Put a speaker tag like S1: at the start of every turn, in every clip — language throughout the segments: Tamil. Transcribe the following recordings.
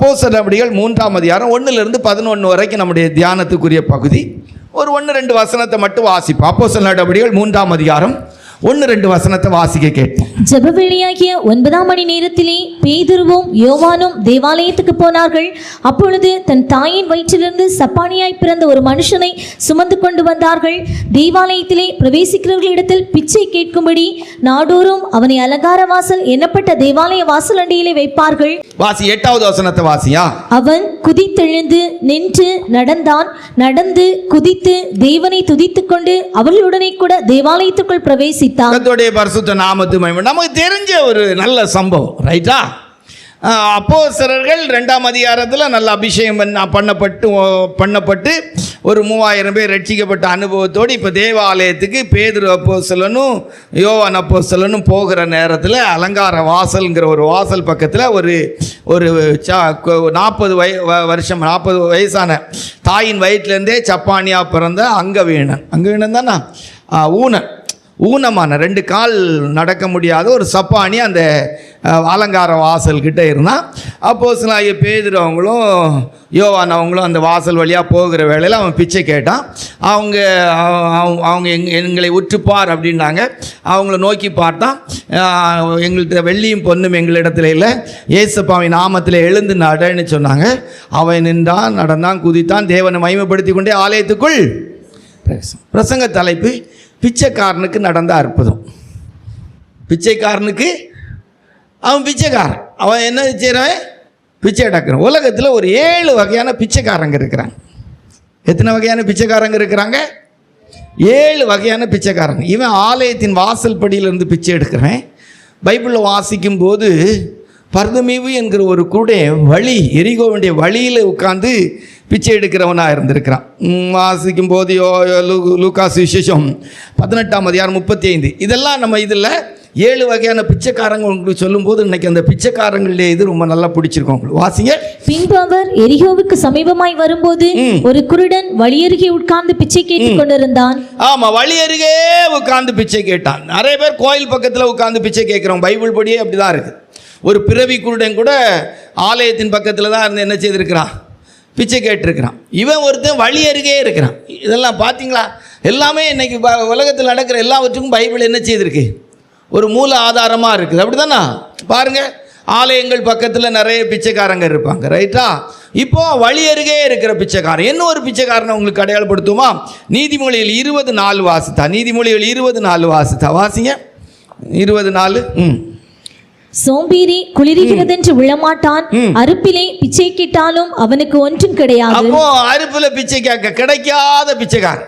S1: அப்போஸ்தலர் நடபடிகள் 3ஆம் அதிகாரம் 1-11 வரைக்கும் நம்முடைய தியானத்துக்குரிய பகுதி. ஒரு 1-2 வசனத்தை மட்டும் வாசிப்போம். அப்போஸ்தலர் நடபடிகள் 3ஆம் அதிகாரம் 1-2 வசனத்தை வாசிக்க கேட்போம்.
S2: ஜெபவேளையாகிய 9ஆம் மணி நேரத்திலே பேதுருவும் யோவானும் தேவாலயத்துக்கு போனார்கள். அப்பொழுது தன் தாயின் வயிற்றிலிருந்து சப்பானியாய் பிறந்த ஒரு மனுஷனை சுமந்து கொண்டு வந்தார்கள். தேவாலயத்திலே பிரவேசிக்கிறவர்களிடத்தில் பிச்சை கேட்கும்படி நாடோறும் அவனை அலங்கார வாசல் எண்ணப்பட்ட தேவாலய வாசல் அண்டையிலே வைப்பார்கள்.
S1: வாசி 8வது வசனத்தை வாசியா. அவன்
S2: குதித்தெழுந்து நின்று நடந்தான். நடந்து குதித்து தேவனை துதித்துக் கொண்டு அவர்களுடனே கூட தேவாலயத்துக்குள் பிரவேசி.
S1: கர்த்தருடைய பரிசுத்த நாமத்துக்கு மகிமை. நமக்கு தெரிஞ்ச ஒரு நல்ல சம்பவம், ரைட்டா? அப்போஸ்தலர்கள் 2ஆம் அதிகாரத்தில் நல்ல அபிஷேகம் பண்ணப்பட்டு ஒரு 3000 பேர் ரட்சிக்கப்பட்ட அனுபவத்தோடு இப்போ தேவாலயத்துக்கு பேதுரு அப்போஸ்தலனும் யோவான் அப்போஸ்தலனும் போகிற நேரத்தில் அலங்கார வாசல்ங்கிற ஒரு வாசல் பக்கத்தில் ஒரு 40 வயசான தாயின் வயிற்றுலேருந்தே சப்பானியாக பிறந்த அங்கவீனன் தானே, ஊனமான 2 கால் நடக்க முடியாத ஒரு சப்பானி அந்த அலங்கார வாசல் கிட்டே இருந்தான். அப்போஸ்தலனாகிய பேதுரு அவங்களும் யோவான் அவங்களும் அந்த வாசல் வழியாக போகிற வேளையில் அவன் பிச்சை கேட்டான். அவங்க எங்களை உற்றுப்பார் அப்படின்னாங்க. அவங்கள நோக்கி பார்த்தான். எங்கள்கிட்ட வெள்ளியும் பொண்ணும் எங்களிடத்துல இல்லை, இயேசுப்பாவின் நாமத்தில் எழுந்து நடன்னு சொன்னாங்க. அவன் நின்றான், நடந்தான், குதித்தான், தேவனை மகிமைப்படுத்தி கொண்டே ஆலயத்துக்குள் பிரசங்க தலைப்பு பிச்சைக்காரனுக்கு நடந்த அற்புதம். பிச்சைக்காரனுக்கு அவன் பிச்சைக்காரன், அவன் என்ன செய்கிறான்? பிச்சை எடுக்கிறான். உலகத்தில் ஒரு 7 வகையான பிச்சைக்காரங்க இருக்கிறாங்க. எத்தனை வகையான பிச்சைக்காரங்க இருக்கிறாங்க? 7 வகையான பிச்சைக்காரங்க. இவன் ஆலயத்தின் வாசல் படியிலிருந்து பிச்சை எடுக்கிறவன். பைபிளில் வாசிக்கும் போது பர்தமீவு என்கிற ஒரு கூட எரிகோவுடைய வழியில் உட்கார்ந்து பிச்சை எடுக்கிறவனாக இருந்திருக்கிறான். வாசிக்கும் போது லூக்காஸ் விசேஷம் 18ஆம் அதிகாரம் 35. இதெல்லாம் நம்ம இதில் 7 வகையான பிச்சைக்காரங்க உங்களுக்கு சொல்லும்போது இன்னைக்கு அந்த பிச்சைக்காரங்களுடைய இது ரொம்ப நல்லா பிடிச்சிருக்கோம். உங்களுக்கு வாசிங்க.
S2: பின்பு அவர் எரிகோவுக்கு சமீபமாய் வரும்போது ஒரு குருடன் வழியருகே உட்கார்ந்து பிச்சை கேட்டுக் கொண்டிருந்தான்.
S1: ஆமா, வழியருகே உட்கார்ந்து பிச்சை கேட்டான். நிறைய பேர் கோயில் பக்கத்தில் உட்கார்ந்து பிச்சை கேட்கிறோம். பைபிள் படியே அப்படிதான் இருக்கு. ஒரு பிறவி குருடன் கூட ஆலயத்தின் பக்கத்தில் தான் இருந்து என்ன செய்திருக்கிறான்? பிச்சை கேட்டிருக்கிறான். இவன் ஒருத்தன் வழி அருகே இருக்கிறான். இதெல்லாம் பார்த்தீங்களா? எல்லாமே இன்னைக்கு உலகத்தில் நடக்கிற எல்லாவற்றுக்கும் பைபிள் என்ன செய்திருக்கு? ஒரு மூல ஆதாரமாக இருக்குது. அப்படி தானே? பாருங்கள், ஆலயங்கள் பக்கத்தில் நிறைய பிச்சைக்காரங்க இருப்பாங்க, ரைட்டா? இப்போது வழி அருகே இருக்கிற பிச்சைக்காரன் என்ன ஒரு பிச்சைக்காரனை உங்களுக்கு அடையாளப்படுத்துமா? நீதிமொழிகள் 20:4 வாசித்தா. நீதிமொழிகள் 20:4 வாசித்தா. வாசிங்க. 20:4.
S2: சோம்பேறி குளிர்கிறதென்று விழமாட்டான், அறுப்பிலே பிச்சை கேட்டாலும் அவனுக்கு ஒன்றும் கிடையாது.
S1: அப்போ அறுப்பில் பிச்சை கேட்க கிடைக்காத பிச்சைக்காரன்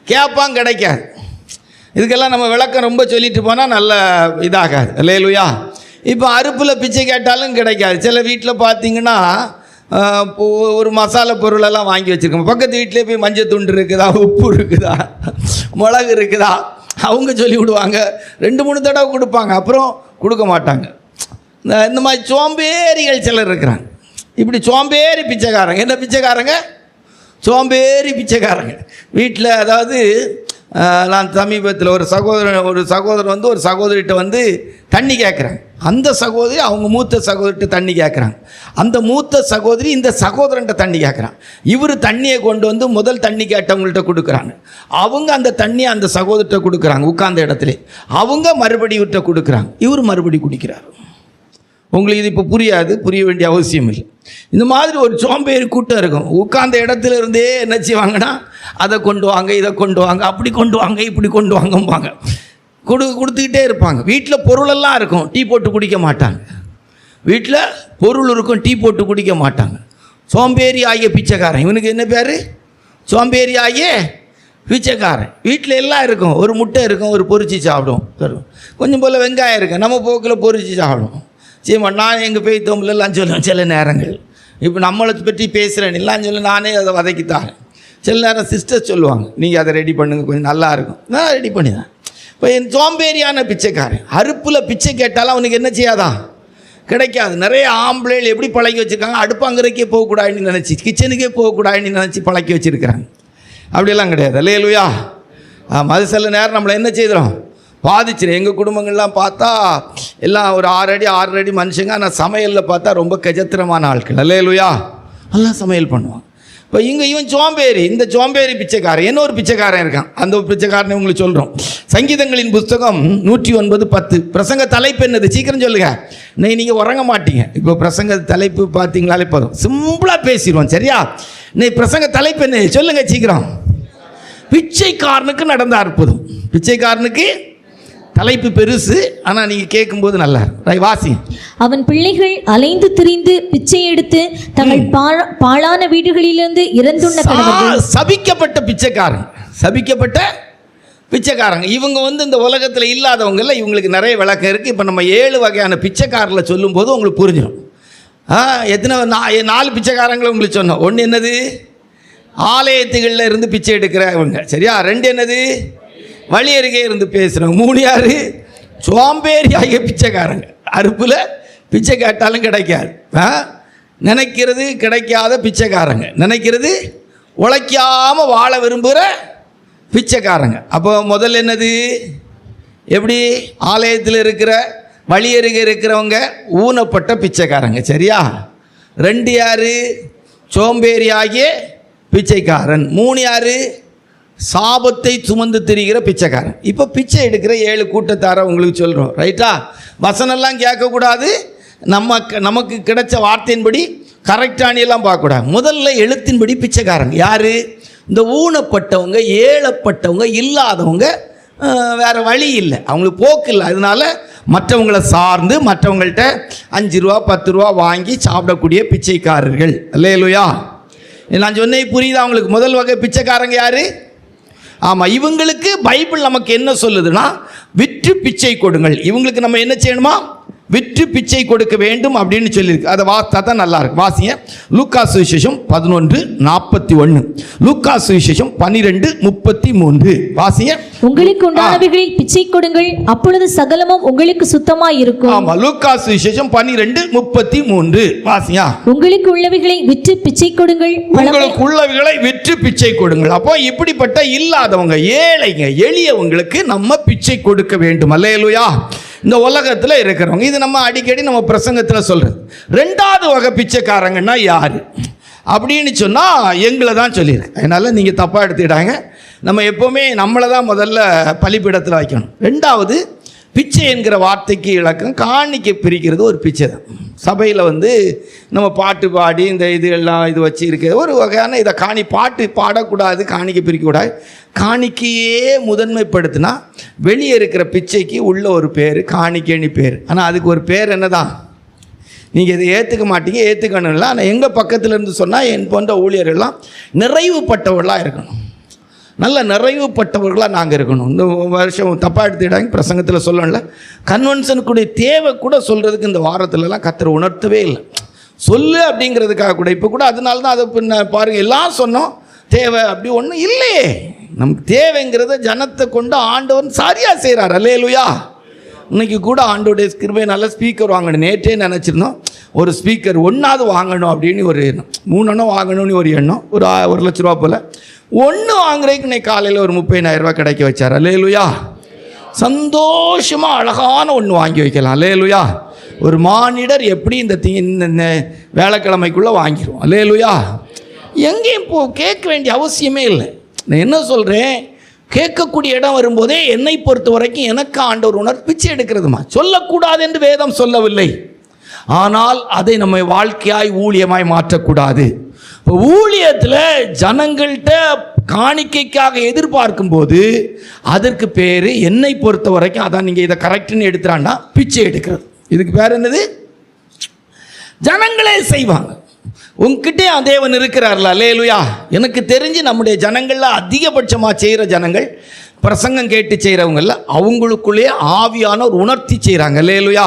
S1: கேட்பான், கிடைக்காது. இதுக்கெல்லாம் நம்ம விளக்கம் ரொம்ப சொல்லிட்டு போனால் நல்ல இதாகாது. அல்லேலூயா. இப்போ அறுப்பில் பிச்சை கேட்டாலும் கிடைக்காது. சில வீட்டில் பார்த்தீங்கன்னா ஒரு மசாலா பொருளெல்லாம் வாங்கி வச்சுருக்கோம். பக்கத்து வீட்டிலே போய் மஞ்சள் துண்டு இருக்குதா, உப்பு இருக்குதா, மிளகு இருக்குதா, அவங்க சொல்லி விடுவாங்க. 2-3 தடவை கொடுப்பாங்க, அப்புறம் கொடுக்க மாட்டாங்க. இந்த மாதிரி சோம்பேறிகள் சிலர் இருக்கிறாங்க. இப்படி சோம்பேறி பிச்சைக்காரங்க. என்ன பிச்சைக்காரங்க? சோம்பேறி பிச்சைக்காரங்க. வீட்டில் அதாவது நான் சமீபத்தில் ஒரு சகோதரன் வந்து ஒரு சகோதரிகிட்ட வந்து தண்ணி கேட்குறாங்க. அந்த சகோதரி அவங்க மூத்த சகோதரிட்ட தண்ணி கேட்குறாங்க. அந்த மூத்த சகோதரி இந்த சகோதரன்ட்ட தண்ணி கேட்குறாங்க. இவர் தண்ணியை கொண்டு வந்து முதல் தண்ணி கேட்டவங்கள்ட்ட கொடுக்குறாங்க. அவங்க அந்த தண்ணியை அந்த சகோதரிட்ட கொடுக்குறாங்க. உட்கார்ந்த இடத்துல அவங்க மறுபடி இவர்கிட்ட கொடுக்குறாங்க. இவர் மறுபடி குடிக்கிறார். உங்களுக்கு இது இப்போ புரியாது, புரிய வேண்டிய அவசியம் இல்லை. இந்த மாதிரி ஒரு சோம்பேறி கூட்டம் இருக்கும். உட்கார்ந்த இடத்துல இருந்தே என்ன செய்வாங்கன்னா, அதை கொண்டு வாங்க, இதை கொண்டு வாங்க, அப்படி கொண்டு வாங்க, இப்படி கொண்டு வாங்கம்பாங்க. கொடுத்துக்கிட்டே இருப்பாங்க. வீட்டில் பொருளெல்லாம் இருக்கும், டீ போட்டு குடிக்க மாட்டாங்க. வீட்டில் பொருள் இருக்கும், டீ போட்டு குடிக்க மாட்டாங்க. சோம்பேறி ஆகிய பிச்சைக்காரன். இவனுக்கு என்ன பேர்? சோம்பேறி ஆகிய பிச்சைக்காரன். வீட்டில் எல்லாம் இருக்கும். ஒரு முட்டை இருக்கும், ஒரு பொரிச்சு சாப்பிடுவோம். கொஞ்சம் போல் வெங்காயம் இருக்கும், நம்ம போக்கில் பொரிச்சு சாப்பிடுவோம். சரிம்மா, நான் எங்கள் போய் தோம்பலாம் சொல்லுவேன். சில நேரங்கள் இப்போ நம்மளை பற்றி பேசுகிறேன் எல்லாம் சொல்லி நானே அதை வதக்கித்தாரேன். சில நேரம் சிஸ்டர் சொல்லுவாங்க, நீங்கள் அதை ரெடி பண்ணுங்கள், கொஞ்சம் நல்லா இருக்கும். நான் ரெடி பண்ணிதான். இப்போ என் சோம்பேறியான பிச்சைக்காரன் அறுப்பில் பிச்சை கேட்டாலும் அவனுக்கு என்ன செய்யாதான்? கிடைக்காது. நிறைய ஆம்பளைகள் எப்படி பழக்கி வச்சுருக்காங்க? அடுப்பாங்கரைக்கே போகக்கூடாதுன்னு நினச்சி, கிச்சனுக்கே போகக்கூடாதுன்னு நினச்சி பழக்கி வச்சுருக்கிறாங்க. அப்படியெல்லாம் கிடையாது. அல்லேலூயா. ஆமாம், அது சில நேரம் நம்மளை என்ன செய்கிறோம்? பாதிச்சிடும். எங்கள் குடும்பங்கள்லாம் பார்த்தா எல்லாம் ஒரு 6 அடி 6 அடி மனுஷங்க. ஆனால் சமையலில் பார்த்தா ரொம்ப கஜத்திரமான ஆட்கள். அல்லேலூயா, நல்லா சமையல் பண்ணுவான். இப்போ இவன் சோம்பேறி, இந்த சோம்பேறி பிச்சைக்காரன். இன்னொரு பிச்சைக்காரன் இருக்கான். அந்த ஒரு பிச்சைக்காரனை உங்களுக்கு சொல்கிறோம். சங்கீதங்களின் புஸ்தகம் 109:10. பிரசங்க தலைப்பு என்னது? சீக்கிரம் சொல்லுங்க. நீங்கள் உறங்க மாட்டீங்க. இப்போ பிரசங்க தலைப்பு பார்த்தீங்களாலே போதும், சிம்பிளாக பேசிடுவோம். சரியா? நீ பிரசங்க தலைப்பு என்ன சொல்லுங்க சீக்கிரம். பிச்சைக்காரனுக்கு நடந்த அற்புதம். பிச்சைக்காரனுக்கு தலைப்பு பெருசு, ஆனால் நீங்கள் கேட்கும்போது நல்லா வாசி.
S2: அவன் பிள்ளைகள் அலைந்து திரிந்து பிச்சை எடுத்து தங்கள் பாழான வீடுகளிலிருந்து இறந்துண்ண கடவர்கள்.
S1: சபிக்கப்பட்ட பிச்சைக்காரங்க, சபிக்கப்பட்ட பிச்சைக்காரங்க. இவங்க இந்த உலகத்தில் இல்லாதவங்கள. இவங்களுக்கு நிறைய விளக்கம் இருக்குது. இப்போ நம்ம 7 வகையான பிச்சைக்காரில் சொல்லும்போது உங்களுக்கு புரிஞ்சிடும். எத்தனை 4 பிச்சைக்காரங்களை உங்களுக்கு சொன்னோம். ஒன்று என்னது? ஆலயத்துகளில் இருந்து பிச்சை எடுக்கிறவங்க. சரியா? 2 என்னது? வழி அருகே இருந்து பேசுகிறவங்க. 3 யாரு? சோம்பேறி ஆகிய பிச்சைக்காரங்க. அறுப்பில் பிச்சை கேட்டாலும் கிடைக்காது. நினைக்கிறது கிடைக்காத பிச்சைக்காரங்க, நினைக்கிறது உழைக்காமல் வாழ விரும்புகிற பிச்சைக்காரங்க. அப்போ முதல்ல என்னது? எப்படி? ஆலயத்தில் இருக்கிற வழி அருகே இருக்கிறவங்க ஊனப்பட்ட பிச்சைக்காரங்க. சரியா? 2 யாரு? சோம்பேறி ஆகிய பிச்சைக்காரன். 3 யாரு? சாபத்தை சுமந்து திரிகிற பிச்சைக்காரன். இப்போ பிச்சை எடுக்கிற 7 கூட்டத்தாரை உங்களுக்கு சொல்கிறோம். ரைட்டா? வசனெல்லாம் கேட்கக்கூடாது. நமக்கு கிடைச்ச வார்த்தையின்படி கரெக்டானியெல்லாம் பார்க்கக்கூடாது. முதல்ல எழுத்தின்படி பிச்சைக்காரங்க யார்? இந்த ஊனப்பட்டவங்க, ஏழப்பட்டவங்க, இல்லாதவங்க. வேறு வழி இல்லை, அவங்களுக்கு போக்கு இல்லை. அதனால மற்றவங்களை சார்ந்து மற்றவங்கள்ட்ட 5 ரூபா 10 ரூபா வாங்கி சாப்பிடக்கூடிய பிச்சைக்காரர்கள். அல்லேலூயா. நான் சொன்னேன் புரியுதா அவங்களுக்கு? முதல் வகை பிச்சைக்காரங்க யார்? ஆமாம், இவங்களுக்கு பைபிள் நமக்கு என்ன சொல்லுதுன்னா, விற்று பிச்சை கொடுங்கள். இவங்களுக்கு நம்ம என்ன செய்யணுமா? விற்று பிச்சை கொடுக்க வேண்டும் அப்படின்னு சொல்லியிருக்கு. அதை வாசித்தா தான் நல்லா இருக்கு. வாசிங்க. லூக்கா சுவிசேஷம் 11:41, லூக்கா சுவிசேஷம் 12:33. வாசிங்க.
S2: உங்களுக்கு உண்டானவைகளில் பிச்சை கொடுங்கள், அப்பொழுது சகலமும் உங்களுக்கு சுத்தமாய் இருக்கும்.
S1: ஆமா, லூக்கா சுவிசேஷம் 12:33. வாசிங்க.
S2: உங்களுக்கு உள்ளவைகளை விற்று பிச்சை கொடுங்கள்,
S1: உங்களுக்கு உள்ளவைகளை விற்று பிச்சை கொடுங்கள். அப்போ இப்படிப்பட்ட இல்லாதவங்க, ஏழைங்க, எளியவங்களுக்கு நம்ம பிச்சை கொடுக்க வேண்டும். அல்லேலூயா. இந்த உலகத்தில் இருக்கிறவங்க, இது நம்ம அடிக்கடி நம்ம பிரசங்கத்தில் சொல்கிறது. 2வது வகை பிச்சைக்காரங்கன்னா யார் அப்படின்னு சொன்னால் எங்களை தான் சொல்லியிருக்கு. அதனால் நீங்கள் தப்பாக எடுத்துக்கிட்டாங்க. நம்ம எப்போவுமே நம்மளை தான் முதல்ல பலிபீடத்தில் வைக்கணும். 2வது பிச்சை என்கிற வார்த்தைக்கு இலக்கம் காணிக்கை பிரிக்கிறது ஒரு பிச்சை தான். சபையில் நம்ம பாட்டு பாடி இந்த இது எல்லாம் இது வச்சு இருக்கிறது ஒரு வகையான இதை பாட்டு பாடக்கூடாது, காணிக்கை பிரிக்கக்கூடாது. காணிக்கையே முதன்மைப்படுத்தினா வெளியே இருக்கிற பிச்சைக்கு உள்ள ஒரு பேர் காணிக்கைன்னு பேர். ஆனால் அதுக்கு ஒரு பேர் என்ன தான்? நீங்கள் இதை ஏற்றுக்க மாட்டீங்க, ஏற்றுக்கணும்ல. ஆனால் எங்கள் பக்கத்தில் இருந்து சொன்னால் என் போன்ற ஊழியர்கள்லாம் நிறைவுப்பட்டவர்களாக இருக்கணும், நல்ல நிறைவுப்பட்டவர்களாக நாங்கள் இருக்கணும். இந்த வருஷம் தப்பாக எடுத்துக்கிட்டாங்க, பிரசங்கத்தில் சொல்லணும்ல. கன்வென்ஷனுக்குடைய தேவை கூட சொல்கிறதுக்கு இந்த வாரத்துலலாம் கர்த்தர் உணர்த்தவே இல்லை. சொல்லு அப்படிங்கிறதுக்காக கூட இப்போ கூட அதனால தான் அதை பின்ன பாருங்கள் எல்லாம் சொன்னோம். தேவை அப்படி ஒன்றும் இல்லையே. நமக்கு தேவைங்கிறத ஜனத்தை கொண்டு ஆண்டவன் சரியாக செய்கிறார். அல்லேலூயா. இன்னைக்கு கூட ஆண்டோடைய கிருபை நல்ல ஸ்பீக்கர் வாங்கணும். நேற்றே நினச்சிருந்தோம் ஒரு ஸ்பீக்கர் 1வது வாங்கணும் அப்படின்னு ஒரு எண்ணம், 3 எண்ணம் வாங்கணும்னு ஒரு எண்ணம், ஒரு 1 லட்ச ரூபா போல். 1 வாங்குறதுக்கு இன்னைக்கு காலையில் ஒரு 30,000 ரூபா கிடைக்க வச்சார். அல்லேலூயா. சந்தோஷமாக அழகான 1 வாங்கி வைக்கலாம். அல்லேலூயா. ஒரு மானிடர் எப்படி இந்த வேலைக்கிழமைக்குள்ளே வாங்கிடுவோம். அல்லேலூயா. எங்கேயும் கேட்க வேண்டிய அவசியமே இல்லை. நான் என்ன சொல்கிறேன், கேட்கக்கூடிய இடம் வரும்போதே என்னை பொறுத்த வரைக்கும் எனக்கு ஆண்டவர் பிச்சை எடுக்கிறதுமா சொல்லக்கூடாது என்று வேதம் சொல்லவில்லை. ஆனால் அதை நம்ம வாழ்க்கையாய் ஊழியமாய் மாற்றக்கூடாது. இப்போ ஊழியத்தில் ஜனங்கள்கிட்ட காணிக்கைக்காக எதிர்பார்க்கும் போது அதற்கு பேர் என்னை பொறுத்த வரைக்கும் அதான். நீங்கள் இதை கரெக்டுன்னு எடுத்துறான்னா பிச்சை எடுக்கிறது. இதுக்கு பேர் என்னது? ஜனங்களே செய்வாங்க. உங்ககிட்டே தேவன் இருக்கிறார்ல. அல்லேலூயா. எனக்கு தெரிஞ்சு நம்முடைய ஜனங்களில் அதிகபட்சமாக செய்கிற ஜனங்கள் பிரசங்கம் கேட்டு செய்கிறவங்கள அவங்களுக்குள்ளேயே ஆவியானவர் உணர்த்தி செய்கிறாங்க. அல்லேலூயா.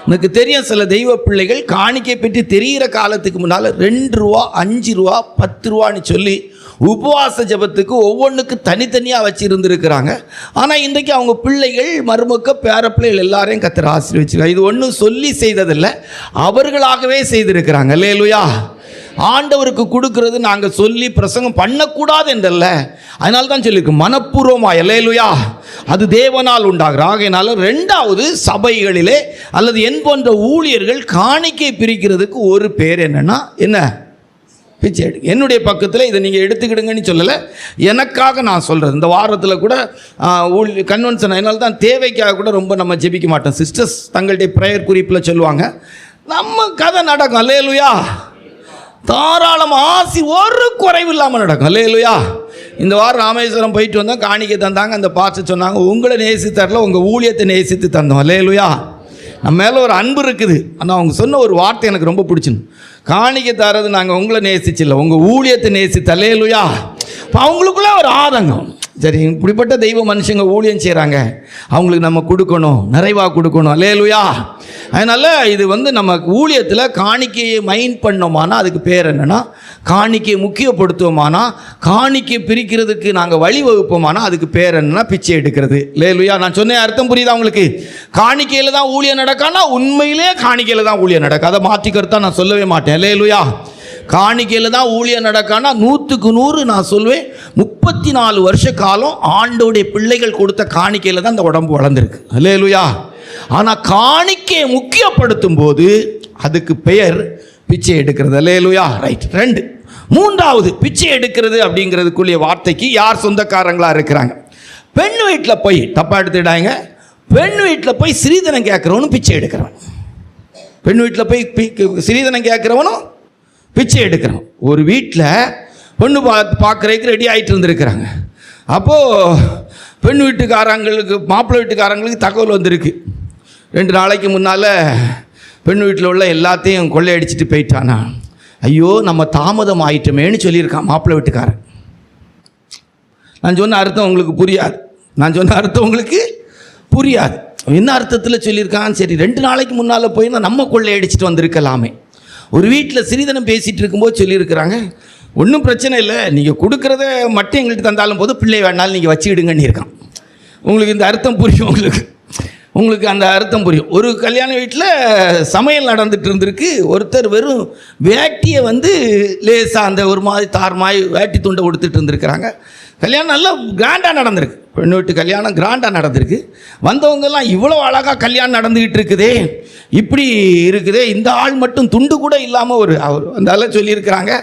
S1: எனக்கு தெரியும் சில தெய்வ பிள்ளைகள் காணிக்கை பற்றி தெரிகிற காலத்துக்கு முன்னால் 2 ரூபா 5 ரூபா 10 ரூபான்னு சொல்லி உபவாச ஜபத்துக்கு ஒவ்வொன்றுக்கு தனித்தனியாக வச்சு இருந்துருக்கிறாங்க. ஆனால் இன்றைக்கு அவங்க பிள்ளைகள், மருமக்க, பேர பிள்ளைகள் எல்லாரையும் கர்த்தர் ஆசீர்வதிச்சிருக்காங்க. இது ஒன்றும் சொல்லி செய்ததில்லை, அவர்களாகவே செய்திருக்கிறாங்க. அல்லேலூயா. ஆண்டவருக்கு கொடுக்கறது நாங்கள் சொல்லி பிரசங்கம் பண்ணக்கூடாது என்றல்ல, அதனால தான் சொல்லியிருக்கு மனப்பூர்வமாக. அல்லேலூயா. அது தேவனால் உண்டாகிற. ஆகையினால 2வது சபைகளிலே அல்லது என் போன்ற ஊழியர்கள் காணிக்கை பிரிக்கிறதுக்கு ஒரு பேர் என்னன்னா என்ன? பிச்சை எடு. என்னுடைய பக்கத்தில் இதை நீங்கள் எடுத்துக்கிடுங்கன்னு சொல்லலை, எனக்காக நான் சொல்கிறது. இந்த வாரத்தில் கூட கன்வென்ஷன், அதனால தான் தேவைக்காக கூட ரொம்ப நம்ம ஜெபிக்க மாட்டோம். சிஸ்டர்ஸ் தங்களுடைய ப்ரேயர் குறிப்பில் சொல்லுவாங்க, நம்ம கதை நடக்கும். அல்லேலூயா. தாராளம் ஆசி ஒரு குறைவு இல்லாமல் நடக்கும். அல்லேலூயா. இந்த வாரம் ராமேஸ்வரம் போயிட்டு வந்தோம், காணிக்கை தந்தாங்க. அந்த பாஸ்டர் சொன்னாங்க, உங்களை நேசித்தரல உங்கள் ஊழியத்தை நேசித்து தந்தோம். அல்லேலூயா. நம்ம மேலே ஒரு அன்பு இருக்குது. ஆனால் அவங்க சொன்ன ஒரு வார்த்தை எனக்கு ரொம்ப பிடிச்சிருந்து, காணிக்கை தரது நாங்கள் உங்களை நேசிச்சில்லை, உங்கள் ஊழியத்தை நேசித்து. அல்லேலூயா. இப்போ அவங்களுக்குள்ள ஒரு ஆதங்கம், சரி இப்படிப்பட்ட தெய்வ மனுஷங்க ஊழியம் செய்கிறாங்க, அவங்களுக்கு நம்ம கொடுக்கணும், நிறைவாக கொடுக்கணும். அல்லேலூயா. அதனால் இது நம்ம ஊழியத்தில் காணிக்கையை மைண்ட் பண்ணோமானா அதுக்கு பேர் என்னென்னா, காணிக்கையை முக்கியப்படுத்துவோமானா, காணிக்கை பிரிக்கிறதுக்கு நாங்கள் வழிவகுப்போமானா அதுக்கு பேர் என்னென்னா பிச்சை எடுக்கிறது. அல்லேலூயா. நான் சொன்ன அர்த்தம் புரியுதா உங்களுக்கு? காணிக்கையில் தான் ஊழியம் நடக்கானா உண்மையிலே காணிக்கையில் தான் ஊழியம் நடக்கும். அதை மாற்றிக்கிறதா நான் சொல்லவே மாட்டேன். அல்லேலூயா. காணிக்கையில் தான் ஊழியம் நடக்கானா 100க்கு 100 நான் சொல்வேன். 34 வருஷ காலம் ஆண்டோடைய பிள்ளைகள் கொடுத்த காணிக்கையில் தான் இந்த உடம்பு வளர்ந்துருக்கு. அல்லேலூயா. ஆனால் காணிக்கையை முக்கியப்படுத்தும் போது அதுக்கு பெயர் பிச்சை எடுக்கிறது. அல்லேலூயா. ரைட். 2. 3வது பிச்சை எடுக்கிறது அப்படிங்கிறதுக்குரிய வார்த்தைக்கு யார் சொந்தக்காரங்களா இருக்கிறாங்க? பெண் வீட்டில் போய், தப்பா எடுத்துட்டாங்க, பெண் வீட்டில் போய் சிறிதனம் கேட்குறவனும் பிச்சை எடுக்கிறவன். பெண் வீட்டில் போய் சிறிதனம் கேட்குறவனும் பிச்சை எடுக்கிறோம். ஒரு வீட்டில் பொண்ணு பார்க்குறதுக்கு ரெடி ஆகிட்டு இருந்துருக்கிறாங்க. அப்போது பெண் வீட்டுக்காரங்களுக்கு, மாப்பிள்ளை வீட்டுக்காரங்களுக்கு தகவல் வந்திருக்கு, 2 நாளைக்கு முன்னால் பெண் வீட்டில் உள்ள எல்லாத்தையும் கொள்ளையடிச்சிட்டு போயிட்டானா. ஐயோ நம்ம தாமதம் ஆயிட்டமேன்னு சொல்லியிருக்கான் மாப்பிள்ளை வீட்டுக்காரன். நான் சொன்ன அர்த்தம் உங்களுக்கு புரியாது. என்ன அர்த்தத்தில் சொல்லியிருக்கான்? சரி 2 நாளைக்கு முன்னால் போய் நம்ம கொள்ளையடிச்சிட்டு வந்திருக்கலாமே. ஒரு வீட்டில் சிறிதனம் பேசிகிட்டு இருக்கும்போது சொல்லியிருக்கிறாங்க, ஒன்றும் பிரச்சனை இல்லை, நீங்கள் கொடுக்குறத மட்டும் எங்கள்கிட்ட தந்தாலும் போது, பிள்ளை வேணாலும் நீங்கள் வச்சுக்கிடுங்கன்னு இருக்கான். உங்களுக்கு இந்த அர்த்தம் புரியும்? உங்களுக்கு அந்த அர்த்தம் புரியும். ஒரு கல்யாண வீட்டில் சமையல் நடந்துட்டு இருந்திருக்கு. ஒருத்தர் வெறும் வேட்டியை லேசாக அந்த ஒரு மாதிரி தார்மாய் வேட்டி துண்டை கொடுத்துட்டு இருந்திருக்கிறாங்க. கல்யாணம் நல்லா கிராண்டாக நடந்திருக்கு. பெண் வீட்டு கல்யாணம் கிராண்டாக நடந்திருக்கு. வந்தவங்கெல்லாம் இவ்வளோ அழகாக கல்யாணம் நடந்துக்கிட்டு இருக்குதே, இப்படி இருக்குதே, இந்த ஆள் மட்டும் துண்டு கூட இல்லாமல் அவர் அந்த சொல்லியிருக்கிறாங்க,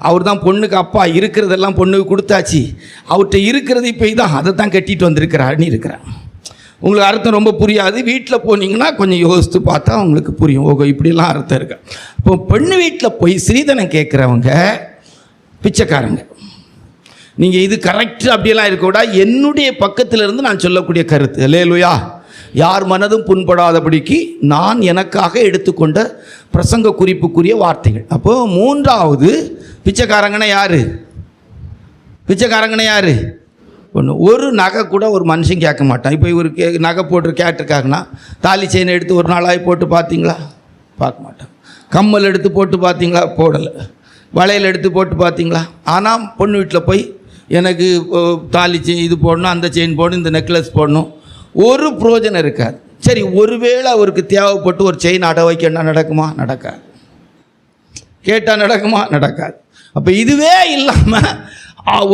S1: அவர் தான் பொண்ணுக்கு அப்பா, இருக்கிறதெல்லாம் பொண்ணுக்கு கொடுத்தாச்சு, அவர்கிட்ட இருக்கிறது இப்போ இதான், அதை தான் கட்டிட்டு வந்திருக்கிறாருன்னு இருக்கிறான். உங்களுக்கு அர்த்தம் ரொம்ப புரியாது. வீட்டில் போனீங்கன்னா கொஞ்சம் யோசித்து பார்த்தா உங்களுக்கு புரியும். ஓகே, இப்படிலாம் அர்த்தம் இருக்கு. இப்போ பெண்ணு வீட்டில் போய் ஸ்ரீதனம் கேட்குறவங்க பிச்சைக்காரங்க. நீங்கள் இது கரெக்டு அப்படியெல்லாம் இருக்கக்கூடா, என்னுடைய பக்கத்திலிருந்து நான் சொல்லக்கூடிய கருத்து. அல்லேலூயா. யார் மனதும் புண்படாதபடிக்கு நான் எனக்காக எடுத்துக்கொண்ட பிரசங்க குறிப்புக்குரிய வார்த்தைகள். அப்போது 3வது பிச்சைக்காரங்கன்னா யார்? ஒன்று, ஒரு நகை கூட ஒரு மனுஷன் கேட்க மாட்டான். இப்போ இவர் நகை போட்டு கேட்டிருக்காங்கன்னா, தாலி செயினை எடுத்து ஒரு நாளாகி போட்டு பார்த்தீங்களா? பார்க்க மாட்டான். கம்மல் எடுத்து போட்டு பார்த்தீங்களா? போடலை. வளையல் எடுத்து போட்டு பார்த்தீங்களா? ஆனால் பொண்ணு வீட்டில் போய் எனக்கு தாலி செயின் இது போடணும், அந்த செயின் போடணும், இந்த நெக்லஸ் போடணும், ஒரு பிரயோஜனம் இருக்காது. சரி, ஒருவேளை அவருக்கு தேவைப்பட்டு ஒரு செயின் அடை வைக்கணும்னா நடக்குமா? நடக்காது. கேட்டால் நடக்குமா? நடக்காது. அப்போ இதுவே இல்லாமல்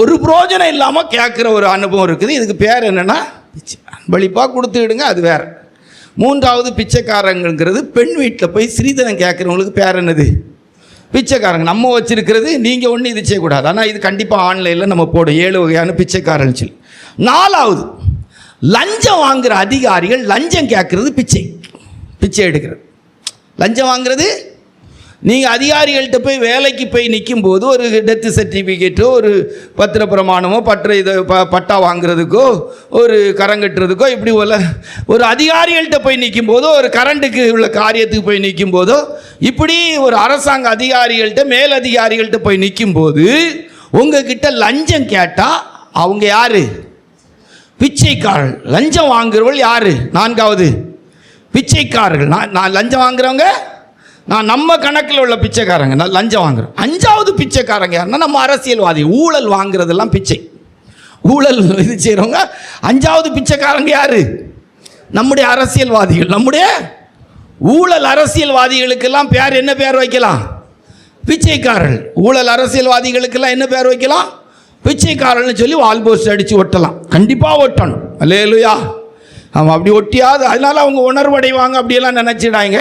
S1: ஒரு பிரயோஜனம் இல்லாமல் கேட்குற ஒரு அனுபவம் இருக்குது. இதுக்கு பேர் என்னென்னா பிச்சை. வழிப்பாக கொடுத்துக்கிடுங்க, அது வேறு. 3வது பிச்சைக்காரங்கிறது பெண் வீட்டில் போய் ஸ்ரீதனம் கேட்குறவங்களுக்கு பேர் என்னது? பிச்சைக்காரங்க. நம்ம வச்சுருக்கிறது நீங்கள் ஒன்றும் இது செய்யக்கூடாது, ஆனால் இது கண்டிப்பாக ஆன்லைனில் நம்ம போடும் 7 வகையான பிச்சைக்காரன் சொல்லி. 4வது லஞ்சம் வாங்குகிற அதிகாரிகள். லஞ்சம் கேட்குறது பிச்சை எடுக்கிறது. லஞ்சம் வாங்குறது, நீங்கள் அதிகாரிகள்கிட்ட போய் வேலைக்கு போய் நிற்கும்போது ஒரு டெத்து சர்டிஃபிகேட்டோ ஒரு பத்திர பிரமாணமோ பட்டா வாங்குறதுக்கோ ஒரு கரங்கட்டுறதுக்கோ இப்படி ஒரு அதிகாரிகள்கிட்ட போய் நிற்கும்போதோ ஒரு கரண்ட்டுக்கு உள்ள காரியத்துக்கு போய் நிற்கும்போதோ இப்படி ஒரு அரசாங்க அதிகாரிகள்கிட்ட மேலதிகாரிகள்கிட்ட போய் நிற்கும்போது உங்ககிட்ட லஞ்சம் கேட்டால் அவங்க யார்? பிச்சைக்காரர்கள். லஞ்சம் வாங்குறவர்கள் யார்? 4வது பிச்சைக்காரர்கள். நான் லஞ்சம் வாங்குறவங்க, நான் நம்ம கணக்கில் உள்ள பிச்சைக்காரங்க, நான் லஞ்சம் வாங்குறேன். 5வது பிச்சைக்காரங்க யாருன்னா நம்ம அரசியல்வாதி. ஊழல் வாங்குறதெல்லாம் பிச்சை. ஊழல் இது செய்கிறவங்க 5வது பிச்சைக்காரங்க யார்? நம்முடைய அரசியல்வாதிகள். நம்முடைய ஊழல் அரசியல்வாதிகளுக்கெல்லாம் என்ன பேர் வைக்கலாம்? பிச்சைக்காரர்கள். ஊழல் அரசியல்வாதிகளுக்கெல்லாம் என்ன பேர் வைக்கலாம்? பிச்சைக்காரன்னு சொல்லி வால் போஸ்ட் அடித்து ஒட்டலாம், கண்டிப்பாக ஒட்டணும். அல்லேலூயா. அவன் அப்படி ஒட்டியாது, அதனால அவங்க உணர்வடைவாங்க அப்படியெல்லாம் நினச்சிடாங்க.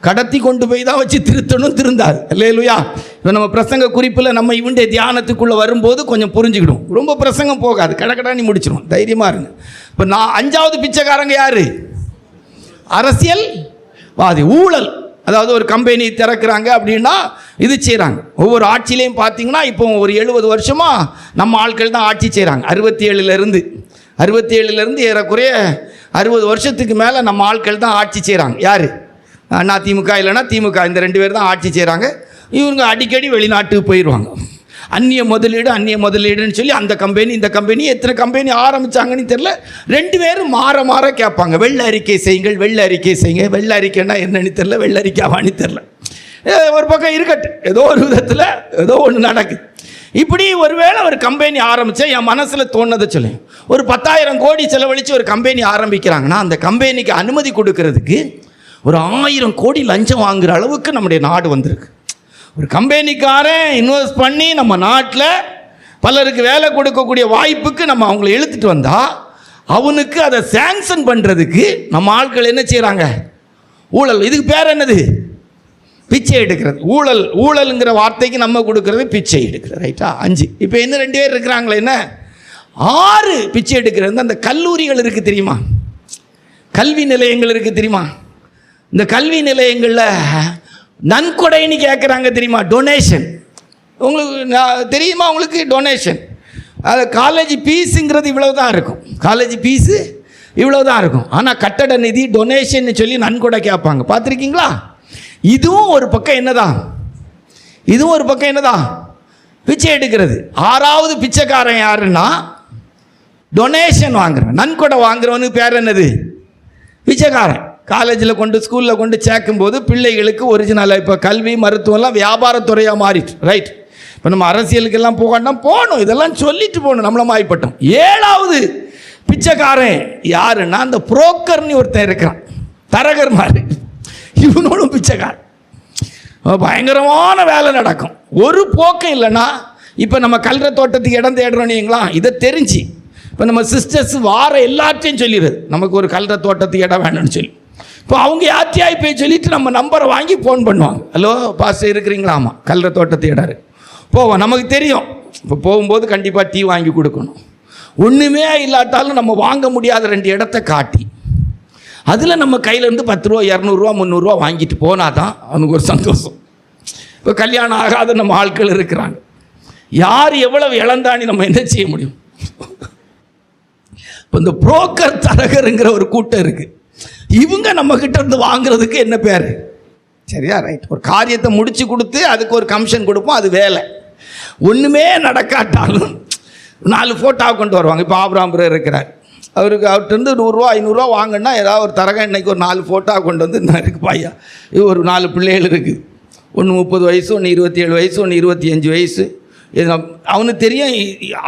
S1: கடத்தி கொண்டு போய் தான் வச்சு திருத்தணும், திருந்தாது. அல்லேலூயா. இப்போ நம்ம பிரசங்க குறிப்பில் நம்ம இவனுடைய தியானத்துக்குள்ளே வரும்போது கொஞ்சம் புரிஞ்சுக்கிடும். ரொம்ப பிரசங்கம் போகாது, கடக்கடானி முடிச்சிடும். தைரியமாக இருங்க. இப்போ நான் 5வது பிச்சைக்காரங்க யார்? அரசியல்வாதி. ஊழல், அதாவது ஒரு கம்பெனி திறக்கிறாங்க அப்படின்னா இது செய்கிறாங்க. ஒவ்வொரு ஆட்சியிலையும் பார்த்தீங்கன்னா இப்போ ஒரு 70 வருஷமாக நம்ம ஆட்கள் தான் ஆட்சி செய்கிறாங்க. 67 ஏறக்குறைய 60 வருஷத்துக்கு மேலே நம்ம ஆட்கள் தான் ஆட்சி செய்கிறாங்க. யார்? அண்ணா திமுக இல்லைன்னா திமுக, இந்த 2 பேர் தான் ஆட்சி செய்கிறாங்க. இவங்க அடிக்கடி வெளிநாட்டுக்கு போயிடுவாங்க. அந்நிய முதலீடுன்னு சொல்லி அந்த கம்பெனி இந்த கம்பெனி, எத்தனை கம்பெனி ஆரம்பித்தாங்கன்னு தெரில. 2 பேரும் மாற கேட்பாங்க, வெள்ளை அறிக்கை செய்யுங்கள், வெள்ளை அறிக்கை செய்யுங்க. வெள்ளை அறிக்கைன்னா என்னன்னு தெரில, வெள்ளை அறிக்கைவான்னு தெரில. ஒரு பக்கம் இருக்கட்டும், ஏதோ ஒரு விதத்தில் ஏதோ ஒன்று நடக்குது. இப்படி ஒருவேளை ஒரு கம்பெனி ஆரம்பித்தா என் மனசில் தோணுதை சொல்லு, ஒரு 10,000 கோடி செலவழித்து ஒரு கம்பெனி ஆரம்பிக்கிறாங்கன்னா அந்த கம்பெனிக்கு அனுமதி கொடுக்கறதுக்கு ஒரு 1000 கோடி லஞ்சம் வாங்குகிற அளவுக்கு நம்முடைய நாடு வந்திருக்கு. ஒரு கம்பெனிக்காரன் இன்வெஸ்ட் பண்ணி நம்ம நாட்டில் பலருக்கு வேலை கொடுக்கக்கூடிய வாய்ப்புக்கு நம்ம அவங்கள இழுத்துட்டு வந்தால் அவனுக்கு அதை சேங்ஷன் பண்ணுறதுக்கு நம்ம ஆட்கள் என்ன செய்கிறாங்க? ஊழல். இதுக்கு பேர் என்னது? பிச்சை எடுக்கிறது. ஊழலுங்கிற வார்த்தைக்கு நம்ம கொடுக்கறது பிச்சை எடுக்கிறது. ரைட்டா? 5. இப்போ என்ன 2 பேர் இருக்கிறாங்களே, என்ன 6 பிச்சை எடுக்கிறது. அந்த கல்லூரிகள் இருக்குது தெரியுமா, கல்வி நிலையங்கள் இருக்குது தெரியுமா, இந்த கல்வி நிலையங்களில் நன்கொடைன்னு கேட்குறாங்க தெரியுமா, டொனேஷன். உங்களுக்கு தெரியுமா? உங்களுக்கு டொனேஷன், அது காலேஜ் ஃபீஸுங்கிறது இவ்வளவு தான் இருக்கும். காலேஜ் ஃபீஸு இவ்வளோ தான் இருக்கும். ஆனால் கட்டட நிதி டொனேஷன் சொல்லி நன்கொடை கேட்பாங்க, பார்த்துருக்கீங்களா? இதுவும் ஒரு பக்கம் என்னதான் பிச்சை எடுக்கிறது. 6வது பிச்சைக்காரன் யாருன்னா டொனேஷன் வாங்குறவன், நன்கொடை வாங்குறவனுக்கு பேர் என்னது? பிச்சைக்காரன். காலேஜில் கொண்டு ஸ்கூலில் கொண்டு சேர்க்கும்போது பிள்ளைகளுக்கு ஒரிஜினலாக இப்போ கல்வி மருத்துவம்லாம் வியாபாரத்துறையாக மாறிட்டு. ரைட். இப்போ நம்ம அரசியலுக்கெல்லாம் போகணும், இதெல்லாம் சொல்லிட்டு போகணும், நம்மள மாறிப்பட்டோம். 7வது பிச்சைக்காரன் யாருன்னா அந்த புரோக்கர்னு ஒருத்தன் இருக்கிறான், தரகர் மாதிரி. இவனோடும் பிச்சைக்காரன். பயங்கரமான வேலை நடக்கும். ஒரு போக்கம் இல்லைன்னா இப்போ நம்ம கல்ற தோட்டத்துக்கு இடம் தேடுறோன்னீங்களா, இதை தெரிஞ்சு இப்போ நம்ம சிஸ்டர்ஸ் வார எல்லாத்தையும் சொல்லிடுறது, நமக்கு ஒரு கல்ற தோட்டத்துக்கு இடம் வேணும்னு சொல்லி. இப்போ அவங்க யாத்தியாகி போய் சொல்லிவிட்டு நம்ம நம்பரை வாங்கி ஃபோன் பண்ணுவாங்க. ஹலோ பாஸ்டர் இருக்கிறீங்களா? ஆமாம், கல்ற தோட்டத்துக்கு இடம் இருக்கு. போவோம், நமக்கு தெரியும். இப்போ போகும்போது கண்டிப்பாக டீ வாங்கி கொடுக்கணும். ஒன்றுமே இல்லாட்டாலும் நம்ம வாங்க முடியாத 2 இடத்த காட்டி அதில் நம்ம கையிலேருந்து 10 ரூபா 200 ரூபா 300 ரூபா வாங்கிட்டு போனால் தான் அவனுக்கு ஒரு சந்தோஷம். இப்போ கல்யாணம் ஆகாத நம்ம ஆட்கள் இருக்கிறாங்க, யார் எவ்வளவு இழந்தானி நம்ம என்ன செய்ய முடியும்? இப்போ இந்த புரோக்கர் தரகருங்கிற ஒரு கூட்டம் இருக்குது. இவங்க நம்மக்கிட்ட இருந்து வாங்குறதுக்கு என்ன பேர்? சரியா? ரைட். ஒரு காரியத்தை முடித்து கொடுத்து அதுக்கு ஒரு கமிஷன் கொடுப்போம், அது வேலை. ஒன்றுமே நடக்காட்டாலும் 4 ஃபோட்டோவை கொண்டு வருவாங்க. இப்போ ஆபிரகாம் இருக்கிறார், அவர்கிட்ட 100 ரூபா 500 ரூபா வாங்கினா ஏதாவது ஒரு தரகன் இன்னைக்கு ஒரு 4 ஃபோட்டோ கொண்டு வந்து இருக்கு பையா, இது ஒரு 4 பிள்ளைகள் இருக்குது, ஒன்று 30 வயசு, ஒன்று 27 வயசு, ஒன்று 25 வயசு. இது அவனுக்கு தெரியும்,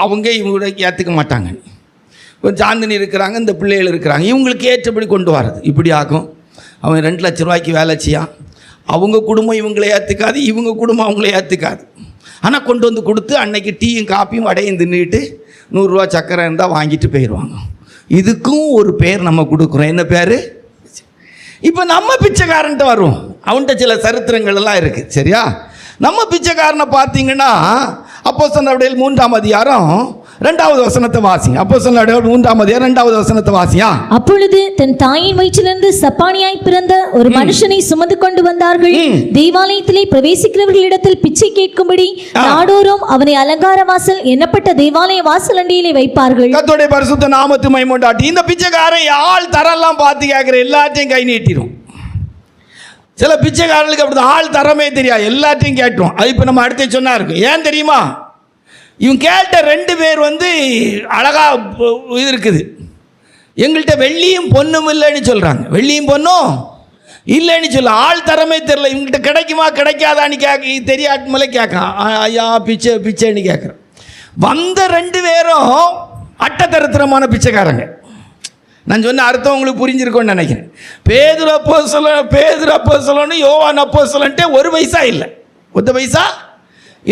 S1: அவங்க இவங்கள ஏற்றுக்க மாட்டாங்க. இப்போ சாந்தினி இருக்கிறாங்க, இந்த பிள்ளைகள் இருக்கிறாங்க, இவங்களுக்கு ஏற்றபடி கொண்டு வரது இப்படி ஆகும். அவன் 2 லட்ச ரூபாய்க்கு வேலை செய்யான், அவங்க குடும்பம் இவங்களை ஏற்றுக்காது, இவங்க குடும்பம் அவங்கள ஏற்றுக்காது. ஆனால் கொண்டு வந்து கொடுத்து அன்னைக்கு டீயும் காப்பியும் வடையும் தின்னுட்டு 100 ரூபா சக்கரை இருந்தால் வாங்கிட்டு போயிடுவாங்க. இதுக்கும் ஒரு பேர் நம்ம கொடுக்குறோம், என்ன பேர்? இப்போ நம்ம பிச்சைக்காரன்ட்டு வருவோம், அவன்கிட்ட சில சரித்திரங்கள் எல்லாம் இருக்குது. சரியா? நம்ம பிச்சைக்காரனை பார்த்தீங்கன்னா அப்போஸ்தலர் நடவடிக்கைகள் 3ஆம் அதிகாரம் 2வது வசனத்தை வாசிங்க. அப்போஸ்தலர் நடவடிக்கைகள் 3ஆம் அதிகாரம் 2வது வசனத்தை வாசியா.
S2: அப்பொழுது தன் தாயின் வயிற்றிலிருந்து சப்பானியாய் பிறந்த ஒரு மனுஷனை சுமந்து கொண்டு வந்தார்கள். தேவாலயத்திலே பிரவேசிக்கிறவர்களிடத்தில் பிச்சை கேட்கும்படி நாடோறும் அவனை அலங்கார வாசல் எண்ணப்பட்ட தேவாலய வாசல் அண்டியிலே வைப்பார்கள். கர்த்தருடைய
S1: பரிசுத்த நாமத்துக்கு மகிமை உண்டாகட்டும். இந்த பிச்சைக்காரன் ஆள் தரெல்லாம் பார்த்து கேட்குற எல்லாத்தையும் கை நீட்டிடும். சில பிச்சைக்காரர்களுக்கு அப்படி ஆள் தரமே தெரியாது, எல்லாத்தையும் கேட்டோம். அது இப்போ நம்ம அடுத்து சொன்னா இருக்கும். ஏன் தெரியுமா? இவங்க கேட்ட 2 பேர் அழகா இது இருக்குது, எங்கள்கிட்ட வெள்ளியும் பொண்ணும் இல்லைன்னு சொல்கிறாங்க. வெள்ளியும் பொண்ணும் இல்லைன்னு சொல்ல, ஆள் தரமே தெரியல. இவங்ககிட்ட கிடைக்குமா கிடைக்காதான்னு தெரியாட்டு மேலே கேட்கான். ஐயா பிச்சைன்னு கேட்குறேன். வந்த 2 பேரும் அட்டத்தரத்திரமான பிச்சைக்காரங்க. நான் சொன்ன அர்த்தம் உங்களுக்கு புரிஞ்சிருக்கோன்னு நினைக்கிறேன். பேதுரு அப்போஸ்தலன் யோவான் அப்போஸ்தலன்ட்டே 1 பைசா இல்லை, 1 பைசா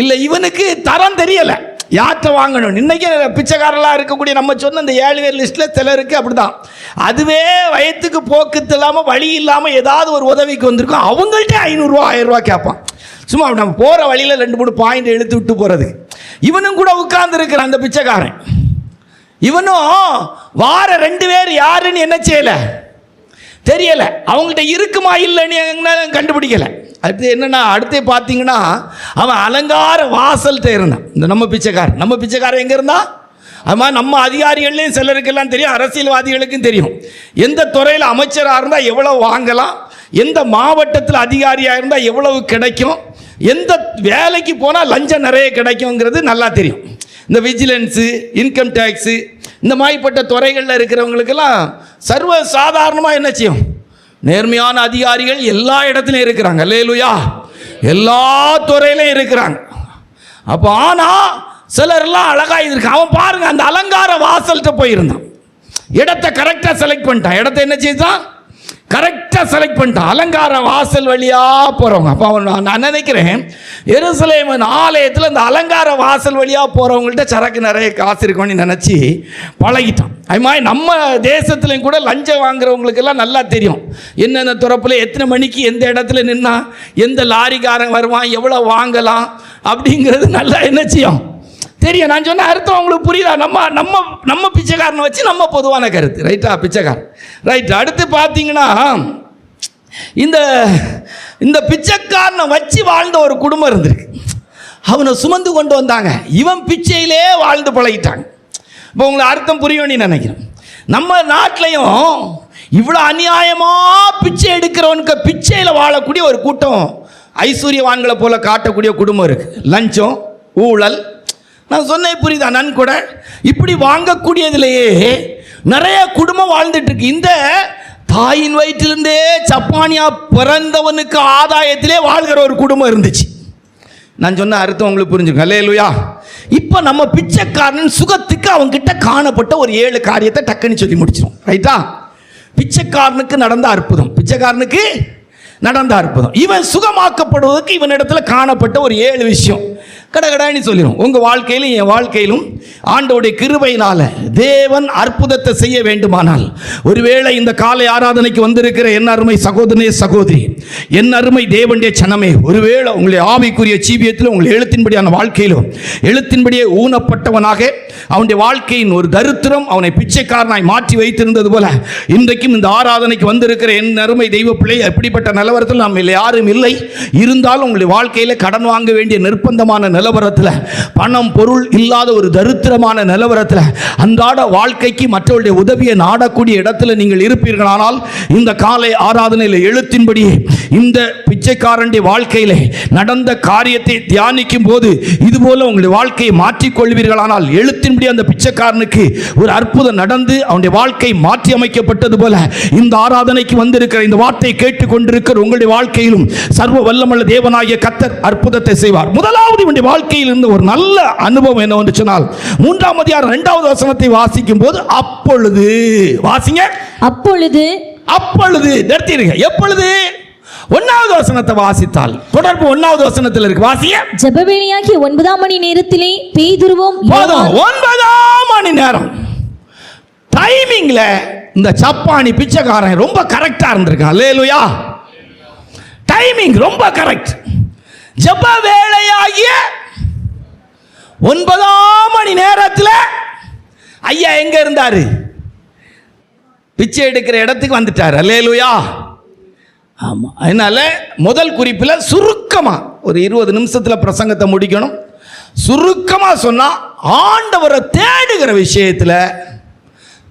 S1: இல்லை. இவனுக்கு தரம் தெரியலை. யார்கிட்ட வாங்கணும்? இன்றைக்கி பிச்சைக்காரலாக இருக்கக்கூடிய நம்ம சொன்ன இந்த 7 பேர் லிஸ்ட்டில் சிலருக்கு அப்படி தான். அதுவே வயத்துக்கு போக்குத்து இல்லாமல் வழி இல்லாமல் ஏதாவது ஒரு உதவிக்கு வந்திருக்கும், அவங்கள்ட்ட 500 ரூபா 1000 ரூபா கேட்பான். சும்மா நம்ம போகிற வழியில் 2-3 பாயிண்ட் இழுத்து விட்டு போகிறதுக்கு. இவனும் கூட உட்கார்ந்துருக்கிறான் அந்த பிச்சைக்காரன். இவனும் வார 2 பேர் யாருன்னு என்ன செய்யலை, தெரியலை. அவங்கள்ட்ட இருக்குமா இல்லைன்னு கண்டுபிடிக்கலை. அடுத்து என்னென்னா, அடுத்து பார்த்தீங்கன்னா அவன் அலங்கார வாசல்கிட்ட இருந்தான். இந்த நம்ம பிச்சைக்காரன் எங்கே இருந்தான்? அது நம்ம அதிகாரிகள்லேயும் சிலருக்கெல்லாம் தெரியும், அரசியல்வாதிகளுக்கும் தெரியும். எந்த துறையில் அமைச்சராக இருந்தால் எவ்வளோ வாங்கலாம், எந்த மாவட்டத்தில் அதிகாரியாக இருந்தால் எவ்வளவு கிடைக்கும், எந்த வேலைக்கு போனால் லஞ்சம் நிறைய கிடைக்குங்கிறது நல்லா தெரியும். இந்த விஜிலன்ஸு, இன்கம் டேக்ஸு, இந்த மாதிரிப்பட்ட துறைகளில் இருக்கிறவங்களுக்கெல்லாம் சர்வ சாதாரணமாக என்ன செய்யும், நேர்மையான அதிகாரிகள் எல்லா இடத்துலையும் இருக்கிறாங்க. அல்லேலூயா, எல்லா துறையிலையும் இருக்கிறாங்க. அப்போ ஆனால் சிலர்லாம் அழகாக இருக்கான். அவன் பாருங்க, அந்த அலங்கார வாசல்கிட்ட போயிருந்தான். இடத்தை கரெக்டாக செலக்ட் பண்ணிட்டான். இடத்த என்ன செய்தான், கரெக்டாக செலக்ட் பண்ணிட்டான். அலங்கார வாசல் வழியாக போகிறவங்க. அப்போ அவன் நான் நினைக்கிறேன், எருசலேம் ஆலயத்தில் இந்த அலங்கார வாசல் வழியாக போகிறவங்கள்ட்ட சரக்கு நிறைய காசு இருக்கும்னு நினச்சி பழகிட்டான். அது மாதிரி நம்ம தேசத்துலையும் கூட லஞ்சம் வாங்குறவங்களுக்கெல்லாம் நல்லா தெரியும், என்னென்ன துறப்பில் எத்தனை மணிக்கு எந்த இடத்துல நின்னா எந்த லாரிக்காரன் வருவான், எவ்வளோ வாங்கலாம் அப்படிங்கிறது நல்லா என்ன செய்யும், தெரியும். நான் சொன்ன அர்த்தம் உங்களுக்கு புரியுதா? நம்ம பிச்சைக்காரனை வச்சு நம்ம பொதுவான கருத்து, ரைட்டா? பிச்சைக்காரன், ரைட். அடுத்து பார்த்தீங்கன்னா, இந்த பிச்சைக்காரனை வச்சு வாழ்ந்த ஒரு குடும்பம் இருந்திருக்கு. அவனை சுமந்து கொண்டு வந்தாங்க. இவன் பிச்சையிலே வாழ்ந்து பழகிட்டாங்க. இப்போ உங்களுக்கு அர்த்தம் புரியும்னு நினைக்கிறேன். நம்ம நாட்டிலையும் இவ்வளோ அநியாயமாக பிச்சை எடுக்கிறவனுக்கு பிச்சையில் வாழக்கூடிய ஒரு கூட்டம், ஐஸ்வர்யவான்களை போல காட்டக்கூடிய குடும்பம் இருக்குது. லஞ்சம், ஊழல், நான் சொன்னேன் புரியுதா? நன்கொடை, இப்படி வாங்கக்கூடியதிலேயே நிறைய குடும்பம் வாழ்ந்துட்டு இருக்கு. இந்த தாயின் வயிற்றிலிருந்தே சப்பானியா பிறந்தவனுக்கு ஆதாயத்திலே வாழ்கிற ஒரு குடும்பம் இருந்துச்சு. நான் சொன்ன அர்த்தம் உங்களுக்கு புரிஞ்சுங்க. அல்லேலூயா. இப்போ நம்ம பிச்சைக்காரன் சுகத்துக்கு அவன்கிட்ட காணப்பட்ட ஒரு 7 காரியத்தை டக்குன்னு சொல்லி முடிச்சிடும், ரைட்டா? பிச்சைக்காரனுக்கு நடந்த அற்புதம், இவன் சுகமாக்கப்படுவதற்கு இவனிடத்தில் காணப்பட்ட ஒரு 7 விஷயம் கடகடான்னு சொல்லிடும். உங்கள் வாழ்க்கையிலும் என் வாழ்க்கையிலும் ஆண்டவருடைய கிருபையினால தேவன் அற்புதத்தை செய்ய வேண்டுமானால், ஒருவேளை இந்த காலை ஆராதனைக்கு வந்திருக்கிற என் அருமை சகோதரனே சகோதரி, என் அருமை தேவனுடைய சனமே, ஒருவேளை உங்களுடைய ஆவிக்குரிய ஜீவியத்தில் உங்கள் எழுத்தின்படியான வாழ்க்கையிலும் எழுத்தின்படியே ஊனப்பட்டவனாக அவனுடைய வாழ்க்கையின் ஒரு தரித்திரம் அவனை பிச்சைக்காரனாய் மாற்றி வைத்திருந்தது போல, இன்றைக்கும் இந்த ஆராதனைக்கு வந்திருக்கிற என் அருமை தெய்வ பிள்ளை, அப்படிப்பட்ட நிலவரத்தில் நம்ம யாரும் இல்லை. இருந்தாலும் உங்களுடைய வாழ்க்கையில் கடன் வாங்க வேண்டிய நிர்பந்தமான நிலவரத்தில், பணம் பொருள் இல்லாத ஒரு தரித்திரமான நிலவரத்தில், அன்றாட வாழ்க்கைக்கு மற்றவருடைய உதவியை நாடக்கூடிய இடத்துல நீங்கள் இருப்பீர்களானால், இந்த காலை ஆராதனையில் எழுத்தின்படியே இந்த பிச்சைக்காரனுடைய வாழ்க்கையிலே நடந்த காரியத்தை தியானிக்கும் போது இதுபோல உங்களுடைய வாழ்க்கையை மாற்றிக்கொள்வீர்களானால், எழுத்தின்படி அந்த பிச்சைக்காரனுக்கு ஒரு அற்புதம் நடந்து அவனுடைய வாழ்க்கை மாற்றி அமைக்கப்பட்டது போல, இந்த ஆராதனைக்கு வந்திருக்கிற இந்த வார்த்தையை கேட்டுக்கொண்டிருக்கிற உங்களுடைய வாழ்க்கையிலும் சர்வ வல்லமுள்ள தேவனாகிய கர்த்தர் அற்புதத்தை செய்வார். முதலாவது இவனுடைய வாழ்க்கையில் இருந்த ஒரு நல்ல அனுபவம் என்னவென்று சொன்னால், 3ஆம் அதிகாரம் 2வது வசனத்தை வாசிக்கும் போது, அப்பொழுது வாசிங்க, அப்பொழுது நிறுத்திடுங்க. எப்பொழுது? 1வது வசனத்தை வாசித்தால் தொடர்பு 1வது வசனத்தில் இருக்கு. வாசிங்க.
S2: ஜெபவேளையாகிய 9ஆம் மணி நேரத்திலே பேதுருவும்
S1: 9ஆம் மணி நேரம் டைமிங்ல இந்த சப்பானி பிச்சைக்காரன் ரொம்ப கரெக்டா இருந்திருக்கான். அல்லேலூயா. டைமிங் ரொம்ப கரெக்ட். ஜெப வேளையாகிய 9ஆம் மணி நேரத்தில் ஐயா எங்க இருந்தாரு? பிச்சை எடுக்கிற இடத்துக்கு வந்துட்டார். அல்லேலூயா. ஆமாம். அதனால முதல் குறிப்பில் சுருக்கமாக ஒரு 20 நிமிஷத்தில் பிரசங்கத்தை முடிக்கணும். சுருக்கமாக சொன்னால், ஆண்டவரை தேடுகிற விஷயத்தில்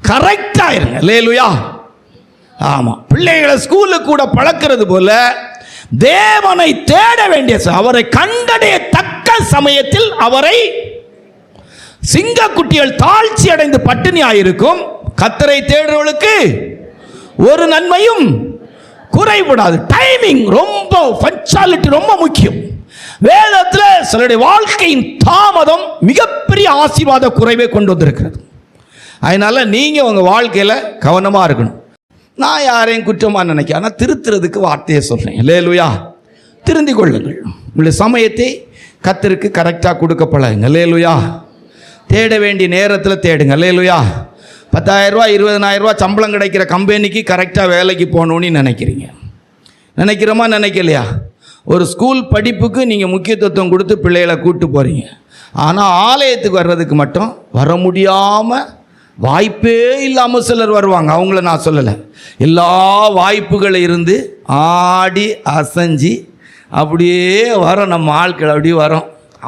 S1: கரெக்டாக இருங்க. அல்லேலூயா. ஆமாம். பிள்ளைகளை ஸ்கூலுக்கு கூட பழக்கிறது போல தேவனை தேட வேண்டிய, அவரை கண்டடைய தக்க சமயத்தில் அவரை, சிங்கக்குட்டிகள் தாழ்ச்சி அடைந்து பட்டினியாயிருக்கும், கர்த்தரை தேடுறவர்களுக்கு ஒரு நன்மையும் குறைபடாது. டைமிங் ரொம்ப, பஞ்சாலிட்டி ரொம்ப முக்கியம். வேதத்தில் சிலருடைய வாழ்க்கையின் தாமதம் மிகப்பெரிய ஆசீர்வாத குறைவை கொண்டு வந்திருக்கிறது. அதனால நீங்கள் உங்கள் வாழ்க்கையில் கவனமாக இருக்கணும். நான் யாரையும் குற்றமாக நினைக்க, ஆனால் திருத்துறதுக்கு வார்த்தையை சொல்கிறேன். அல்லேலூயா. திருந்திக் கொள்ளுங்கள். உங்களுடைய சமயத்தை கர்த்தருக்கு கரெக்டாக கொடுக்க பழகுங்க. அல்லேலூயா. தேட வேண்டிய நேரத்தில் தேடுங்க. அல்லேலூயா. 10,000 ரூபா 20,000 ரூபா சம்பளம் கிடைக்கிற கம்பெனிக்கு கரெக்டாக வேலைக்கு போகணுன்னு நினைக்கிறீங்க. நினைக்கிறோமா நினைக்கலையா? ஒரு ஸ்கூல் படிப்புக்கு நீங்கள் முக்கியத்துவம் கொடுத்து பிள்ளைகளை கூப்பிட்டு போகிறீங்க. ஆனால் ஆலயத்துக்கு வர்றதுக்கு மட்டும் வர முடியாமல் வாய்ப்பே இல்லாமல் சிலர் வருவாங்க. அவங்கள நான் சொல்லலை. எல்லா வாய்ப்புகளும் இருந்து ஆடி அசைஞ்சி அப்படியே வரோம். நம்ம ஆட்கள் அப்படியே வரோம்.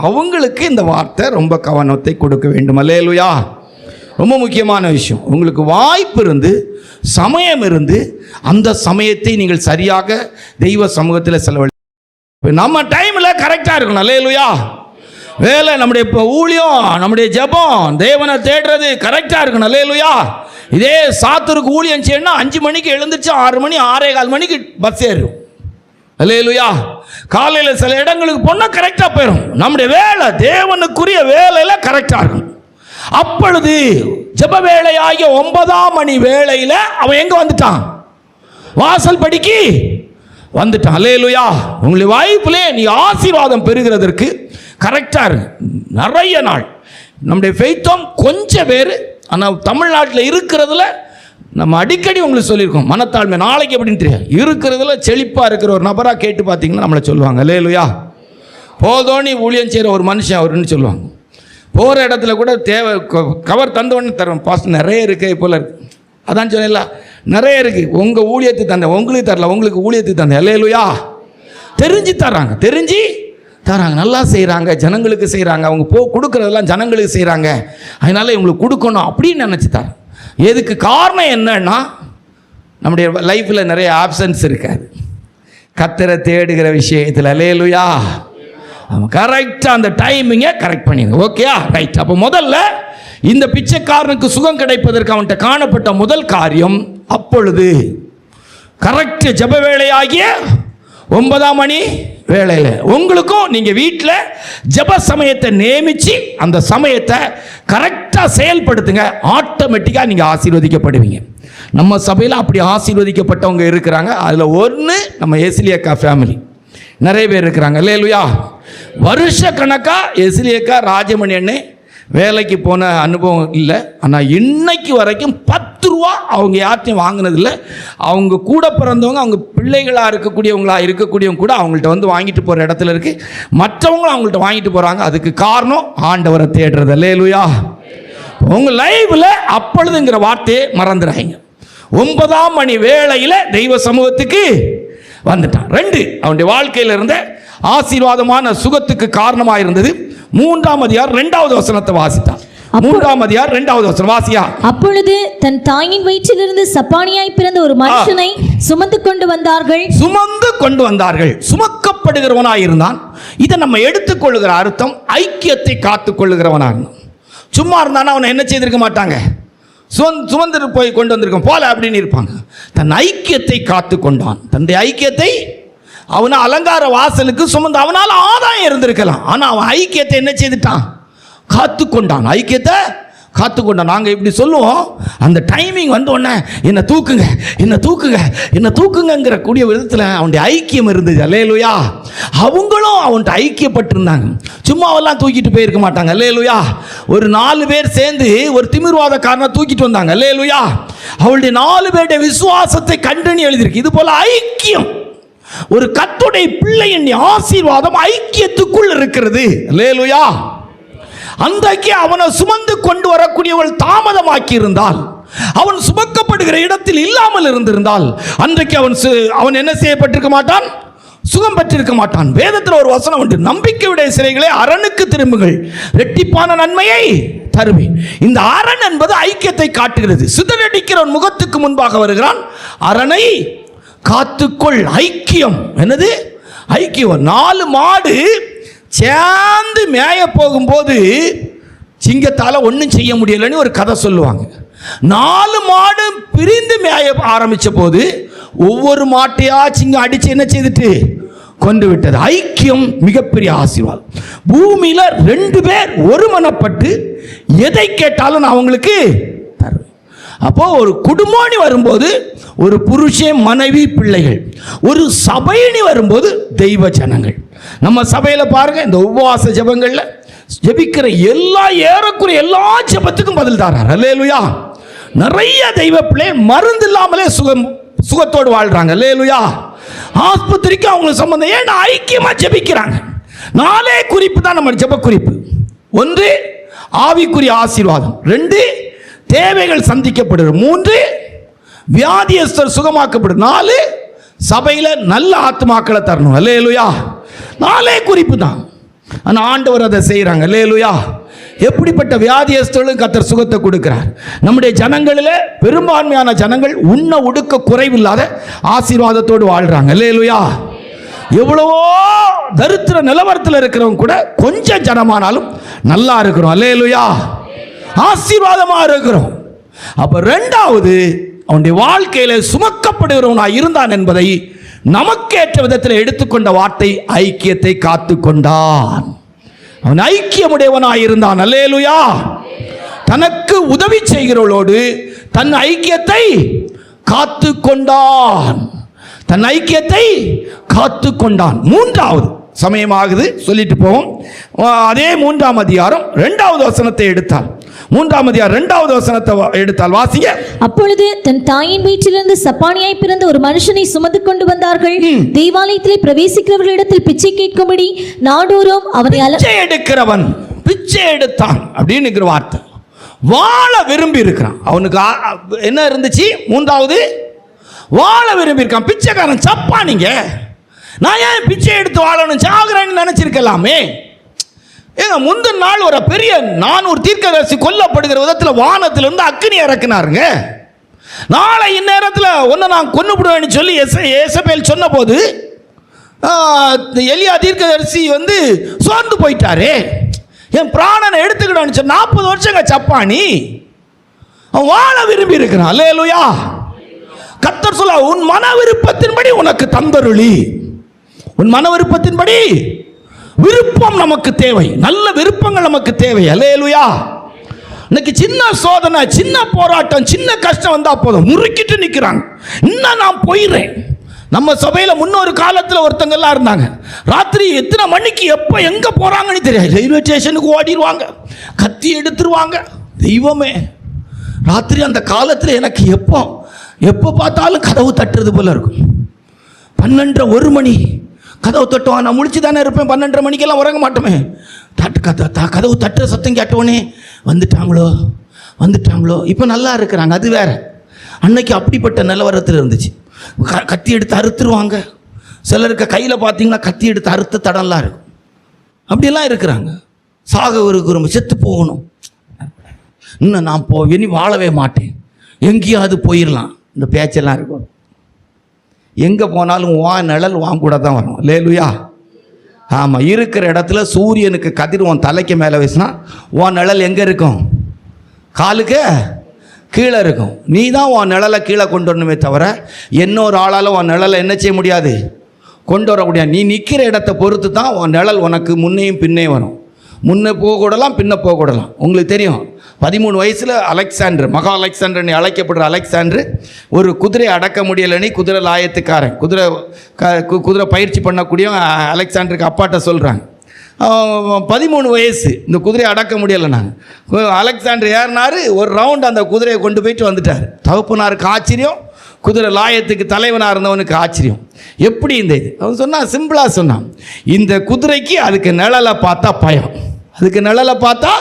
S1: அவங்களுக்கு இந்த வார்த்தை ரொம்ப கவனத்தை கொடுக்க வேண்டும். அல்லேலூயா. ரொம்ப முக்கியமான விஷயம். உங்களுக்கு வாய்ப்பு இருந்து சமயம் இருந்து அந்த சமயத்தை நீங்கள் சரியாக தெய்வ சமூகத்தில் செலவழி. நம்ம டைமில் கரெக்டாக இருக்கணும். அல்லேலூயா. வேலை, நம்முடைய ஊழியம், நம்முடைய ஜெபம், தேவனை தேடுறது கரெக்டாக இருக்கணும். அல்லேலூயா. இதே சாத்தூருக்கு ஊழியம் செய்யணும்னா 5 மணிக்கு எழுந்துச்சு 6 மணி 6:15 மணிக்கு பஸ் ஏறும். அல்லேலூயா. காலையில் சில இடங்களுக்கு போனால் கரெக்டாக போயிடும். நம்முடைய வேலை தேவனுக்குரிய வேலையில் கரெக்டாக இருக்கும். அப்பொழுது ஜெப வேளையாகிய 9ஆம் மணி வேளையில் அவன் எங்கே வந்துட்டான்? வாசல் படிக்கு வந்துட்டான். அல்லேலூயா. உங்களுடைய வாய்ப்பிலே நீ ஆசீர்வாதம் பெறுகிறதற்கு கரெக்டாக இருக்கு. நிறைய நாள் நம்முடைய ஃபெய்த்தம் கொஞ்சம் பேர், ஆனால் தமிழ்நாட்டில் இருக்கிறதுல நம்ம அடிக்கடி உங்களுக்கு சொல்லியிருக்கோம், மனத்தாழ்மை நாளைக்கு எப்படின்னு தெரியாது, இருக்கிறதுல செழிப்பாக இருக்கிற ஒரு நபராக கேட்டு பார்த்தீங்கன்னா நம்மளை சொல்லுவாங்க. அல்லேலூயா. போதோனி ஊழியம் செய்கிற ஒரு மனுஷன் அவருன்னு சொல்லுவாங்க. போகிற இடத்துல கூட தேவை கவர் தந்தவொடனே தருவோம். பாஸ்ட் நிறைய இருக்குது போல இருக்கு. அதான் சொன்னல, நிறைய இருக்குது. உங்கள் ஊழியத்தை தந்தேன், உங்களுக்கு தரல, உங்களுக்கு ஊழியத்தை தந்தேன். அல்லேலூயா. தெரிஞ்சு தராங்க, தெரிஞ்சு தராங்க, நல்லா செய்கிறாங்க, ஜனங்களுக்கு செய்கிறாங்க. அவங்க கொடுக்குறதெல்லாம் ஜனங்களுக்கு செய்கிறாங்க, அதனால் இவங்களுக்கு கொடுக்கணும் அப்படின்னு நினச்சி தரேன். எதுக்கு காரணம் என்னன்னா, நம்முடைய லைஃப்பில் நிறைய ஆப்சன்ஸ் இருக்காது கர்த்தரை தேடுகிற விஷயத்தில். அல்லேலூயா. கரெக்டாக அந்த டைமிங்கை கரெக்ட் பண்ணிடுங்க. ஓகேயா? ரைட். அப்போ முதல்ல இந்த பிச்சைக்காரனுக்கு சுகம் கிடைப்பதற்கு அவன்கிட்ட காணப்பட்ட முதல் காரியம், அப்பொழுது கரெக்ட் ஜெப வேளையாகிய 9ஆம் மணி வேளையில் உங்களுக்கும் நீங்கள் வீட்டில் ஜெப சமயத்தை நியமித்து அந்த சமயத்தை கரெக்டாக செயல்படுத்துங்க. ஆட்டோமேட்டிக்காக நீங்கள் ஆசீர்வதிக்கப்படுவீங்க. நம்ம சபையில் அப்படி ஆசீர்வதிக்கப்பட்டவங்க இருக்கிறாங்க. அதில் ஒன்று நம்ம எஸ்லியக்கா ஃபேமிலி. நிறைய பேர் இருக்கிறாங்க. அல்லேலூயா. வருஷ கணக்காக எஸ்லியக்கா ராஜமணி அண்ணே வேலைக்கு போன அனுபவம் இல்லை. ஆனால் இன்னைக்கு வரைக்கும் 10 ரூபா அவங்க யார்ட்டையும் வாங்கினதில்லை. அவங்க கூட பிறந்தவங்க, அவங்க பிள்ளைகளாக இருக்கக்கூடியவங்க கூட அவங்கள்ட்ட வந்து வாங்கிட்டு போகிற இடத்துல இருக்குது. மற்றவங்களும் அவங்கள்ட்ட வாங்கிட்டு போகிறாங்க. அதுக்கு காரணம் ஆண்டவரை தேடுறது. அல்லேலூயா. உங்கள் லைஃப்பில் அப்பொழுதுங்கிற வார்த்தையை மறந்துடுறாங்க. 9ஆம் மணி வேளையில் தெய்வ சமூகத்துக்கு வந்துட்டான். 2 அவனுடைய வாழ்க்கையில் இருந்த ஆசீர்வாதமான சுகத்துக்கு காரணமாக இருந்தது. 3ஆம் அதிகாரம் 2வது வசனத்தை வாசித்தான். 3ஆம் அதிகாரம் 2வது வசனம் வாசியா. அப்பொழுது
S2: தன் தாயின் வயிற்றிலிருந்து சப்பானியாய் பிறந்த ஒரு மனுஷனை சுமந்து கொண்டு வந்தார்கள்.
S1: சுமக்கப்படுகிறவனாய் இருந்தான். இதை நம்ம எடுத்துக்கொள்ளுகிற அர்த்தம் ஐக்கியத்தை காத்துக் கொள்ளுகிறவனா இருந்தான். சும்மா இருந்தானா அவனை என்ன செய்திருக்க மாட்டாங்க, சுமந்து போய் கொண்டு வந்திருக்கோம் போல அப்படின்னு இருப்பாங்க. தன் ஐக்கியத்தை காத்து கொண்டான். தன்னுடைய ஐக்கியத்தை அவனை அலங்கார வாசலுக்கு சுமந்து அவனால் ஆதாயம் இருந்திருக்கலாம். ஆனால் அவன் ஐக்கியத்தை என்ன செய்துட்டான்? காத்து கொண்டான். ஐக்கியத்தை காத்து கொண்டான். நாங்கள் இப்படி சொல்லுவோம், அந்த டைமிங் வந்து உடனே என்ன தூக்குங்கிற கூடிய விதத்தில் அவனுடைய ஐக்கியம் இருந்தது. அல்லேலூயா. அவங்களும் அவன்கிட்ட ஐக்கியப்பட்டிருந்தாங்க. சும்மாவெல்லாம் தூக்கிட்டு போயிருக்க மாட்டாங்க. அல்லேலூயா. ஒரு 4 பேர் சேர்ந்து ஒரு திமிர்வாதக்காரனை தூக்கிட்டு வந்தாங்க. அல்லேலூயா. அவளுடைய 4 பேருடைய விசுவாசத்தை கண்டனி எழுதியிருக்கு. இது போல ஐக்கியம், ஒரு கர்த்தருடைய பிள்ளையின் ஆசீர்வாதம் ஐக்கியத்துக்குள் இருக்கிறது. அல்லேலூயா. அன்றைக்கு அவனை சுமந்து கொண்டு வரக்கூடியவள் தாமதமாக்கி இருந்தால், அவன் சுமக்கப்படுகிற இடத்தில் இல்லாமல் இருந்திருந்தால், அன்றைக்கு அவன் என்ன செய்யப்பட்டிருக்க மாட்டான்? சுகம் பெற்றிருக்க மாட்டான். வேதத்தில் ஒரு வசனம் உண்டு, நம்பிக்கையுடைய சிறைகளே அரணுக்கு திரும்புங்கள், இரட்டிப்பான நன்மையை தருவேன். இந்த அரண் என்பது ஐக்கியத்தை காட்டுகிறது. சிதறடிக்கிறவன் முகத்துக்கு முன்பாக வருகிறான், அரணை காத்துக்கொள். ஐக்கியம் என்னது? ஐக்கியம். 4 மாடு சேர்ந்து மேய போகும்போது சிங்கத்தால் ஒன்றும் செய்ய முடியலன்னு ஒரு கதை சொல்லுவாங்க. 4 மாடு பிரிந்து மேய ஆரம்பித்த போது ஒவ்வொரு மாட்டையா சிங்கம் அடித்து என்ன செய்துட்டு கொண்டு விட்டது. ஐக்கியம் மிகப்பெரிய ஆசீர்வாதம். பூமியில் 2 பேர் ஒருமனப்பட்டு எதை கேட்டாலும் நான் அவங்களுக்கு தருவேன். அப்போ ஒரு குடும்பம்னு வரும்போது ஒரு புருஷன், மனைவி, பிள்ளைகள். ஒரு சபைன்னு வரும்போது தெய்வ ஜனங்கள். நம்ம சபையில் பாருங்க, இந்த உபவாச ஜெபங்களில் ஜெபிக்கிற ஏறக்குறைய எல்லா ஜெபத்துக்கும் பதில் தரார். அல்லேலூயா. நிறைய தெய்வ பிள்ளை மருந்து இல்லாமலே சுகத்தோடு வாழ்றாங்க. அல்லேலூயா. ஆஸ்பத்திரிக்கு அவங்களுக்கு சம்பந்தம் ஏன்னா ஐக்கியமாக ஜெபிக்கிறாங்க. 4 குறிப்பு தான் நம்ம ஜெப குறிப்பு. 1 ஆவிக்குரிய ஆசீர்வாதம், 2 தேவைகள் சந்திக்கப்படுது, 3 வியாதியஸ்தர் சுகமாக்கப்படும், 4 சபையில் நல்ல ஆத்மாக்களை தரணும். அல்லேலூயா. 4 குறிப்பு தான். ஆனால் ஆண்டவர் அதை செய்கிறாங்க. அல்லேலூயா. எப்படிப்பட்ட வியாதியஸ்தர்களும் கர்த்தர் சுகத்தை கொடுக்கிறார். நம்முடைய ஜனங்களில் பெரும்பான்மையான ஜனங்கள் உண்ண உடுக்க குறைவில்லாத ஆசீர்வாதத்தோடு வாழ்றாங்க. அல்லேலூயா. எவ்வளவோ தரித்திர நிலவரத்தில் இருக்கிறவங்க கூட கொஞ்சம் ஜனமானாலும் நல்லா இருக்கிறோம். அல்லேலூயா. ஆசீர்வாதமாக இருக்கிறோம். அப்போ 2வது அவனுடைய வாழ்க்கையில சுமக்கப்படுகிறவனாய் இருந்தான் என்பதை நமக்கேற்ற விதத்தில் எடுத்துக்கொண்ட வார்த்தை ஐக்கியத்தை காத்து கொண்டான். அவன் ஐக்கியமுடையவனாய் இருந்தான். அல்லேலூயா. தனக்கு உதவி செய்கிறவளோடு தன் ஐக்கியத்தை காத்து கொண்டான். தன் ஐக்கியத்தை காத்து கொண்டான். 3வது சமயமாகுது, சொல்லிட்டு போவோம். அதே 3ஆம் அதிகாரம் 2வது வசனத்தை எடுத்தால், 3ஆம் அதிகாரம் 2வது வசனத்தை எடுத்தால் வாசிங்க.
S2: அப்பொழுது தன் தாயின் வயிற்றிலிருந்து சப்பானியாய் பிறந்த ஒரு மனுஷனை சுமந்து கொண்டு வந்தார்கள். தேவாலயத்திலே பிரவேசிக்கிறவர்களிடத்தில் பிச்சை கேட்கும்படி நாடோறும் அவனை
S1: பிச்சை எடுக்கிறவன் பிச்சை எடுத்தான் அப்படின்னு வார்த்தை. வாழ விரும்பி இருக்கிறான். அவனுக்கு என்ன இருந்துச்சு? 3வது வாழ விரும்பி இருக்கான். பிச்சைக்காரன் சப்பானிங்க. நான் ஏன் பிச்சை எடுத்து வாழணும், சாகுறேன்னு நினைச்சிருக்கலாமே. ஏங்க, முந்தின நாள் ஒரு பெரிய 400 தீர்க்கதரிசி கொல்லப்படுகிற விதத்தில் வானத்திலிருந்து அக்கினி இறக்குனாருங்க. நாளை இந்நேரத்தில் ஒன்று நான் கொன்னுபிடுவேன்னு சொல்லி ஏசபேல் சொன்ன போது எலியா தீர்க்கதரிசி சோர்ந்து போயிட்டாரு. என் பிராணனை எடுத்துக்கிட்டான்னு சொல்லி 40 வருஷங்க சப்பானி. அவன் வாழ விரும்பி இருக்கிறான். அல்லேலூயா. கர்த்தர் சொல்ல, உன் மன விருப்பத்தின்படி உனக்கு தந்தருளி. உன் மன விருப்பத்தின்படி. விருப்பம் நமக்கு தேவை, நல்ல விருப்பங்கள் நமக்கு தேவை. அல்லேலூயா. இன்னைக்கு சின்ன சோதனை, சின்ன போராட்டம், சின்ன கஷ்டம் வந்தா போதும் முறுக்கிட்டு நிற்கிறாங்க. இன்னும் நான் போயிடுறேன். நம்ம சபையில் முன்னொரு காலத்தில் ஒருத்தங்கெல்லாம் இருந்தாங்க. ராத்திரி எத்தனை மணிக்கு எப்போ எங்கே போகிறாங்கன்னு தெரியாது. ரயில்வே ஸ்டேஷனுக்கு ஓடிடுவாங்க, கத்தி எடுத்துருவாங்க. தெய்வமே, ராத்திரி அந்த காலத்தில் எனக்கு எப்போ பார்த்தாலும் கதவு தட்டுறது போல இருக்கும். 12 1 மணி கதவு தட்டுவான். நான் முழிச்சு தானே இருப்பேன். 12:30 மணிக்கெல்லாம் உறங்க மாட்டோமே. கதவு தட்டுற சத்தம் கேட்டவொடனே வந்துட்டாங்களோ. இப்போ நல்லா இருக்கிறாங்க, அது வேற. அன்னைக்கு அப்படிப்பட்ட நிலவரத்தில் இருந்துச்சு. கத்தி எடுத்து அறுத்துருவாங்க. சிலருக்கு கையில் பார்த்தீங்கன்னா கத்தி எடுத்து அறுத்து தடம்லாம் இருக்கும். அப்படியெல்லாம் இருக்கிறாங்க. சாக இருக்கிறோம், செத்து போகணும். இன்னும் நான் இனி வாழவே மாட்டேன், எங்கேயாவது போயிடலாம், இந்த பேச்செல்லாம் இருக்கும். எங்கே போனாலும் நிழல் கூட தான் வரும். அல்லேலூயா. ஆமாம், இருக்கிற இடத்துல சூரியனுக்கு கதிர் உன் தலைக்கு மேலே வீசினா உன் நிழல் எங்கே இருக்கும்? காலுக்கு கீழே இருக்கும். நீ தான் உன் நிழலை கீழே கொண்டு வரணுமே தவிர இன்னொரு ஆளால் உன் நிழலை என்ன செய்ய முடியாது, கொண்டு வர முடியாது. நீ நிற்கிற இடத்தை பொறுத்து தான் உன் நிழல் உனக்கு முன்னையும் பின்னையும் வரும். முன்னே போகக்கூடலாம், பின்ன போகக்கூடலாம். உங்களுக்கு தெரியும், 13 வயசில் அலெக்சாண்டர், மகா அலெக்சாண்டர் அழைக்கப்படுற அலெக்சாண்டர் ஒரு குதிரை அடக்க முடியலைன்னு குதிரை லாயத்துக்காரன், குதிரை பயிற்சி பண்ணக்கூடிய அலெக்சாண்டருக்கு அப்பாட்ட சொல்கிறாங்க. 13 வயசு, இந்த குதிரையை அடக்க முடியலைன்னாங்க. அலெக்சாண்டர் ஏறினார், ஒரு ரவுண்ட் அந்த குதிரையை கொண்டு போயிட்டு வந்துட்டார். தகப்பனாருக்கு ஆச்சரியம், குதிரை லாயத்துக்கு தலைவனாக இருந்தவனுக்கு ஆச்சரியம். எப்படி இந்த இது அவன் சொன்னான், சிம்பிளாக சொன்னான், இந்த குதிரைக்கு அதுக்கு நிழலை பார்த்தா பயம், அதுக்கு நிழலை பார்த்தா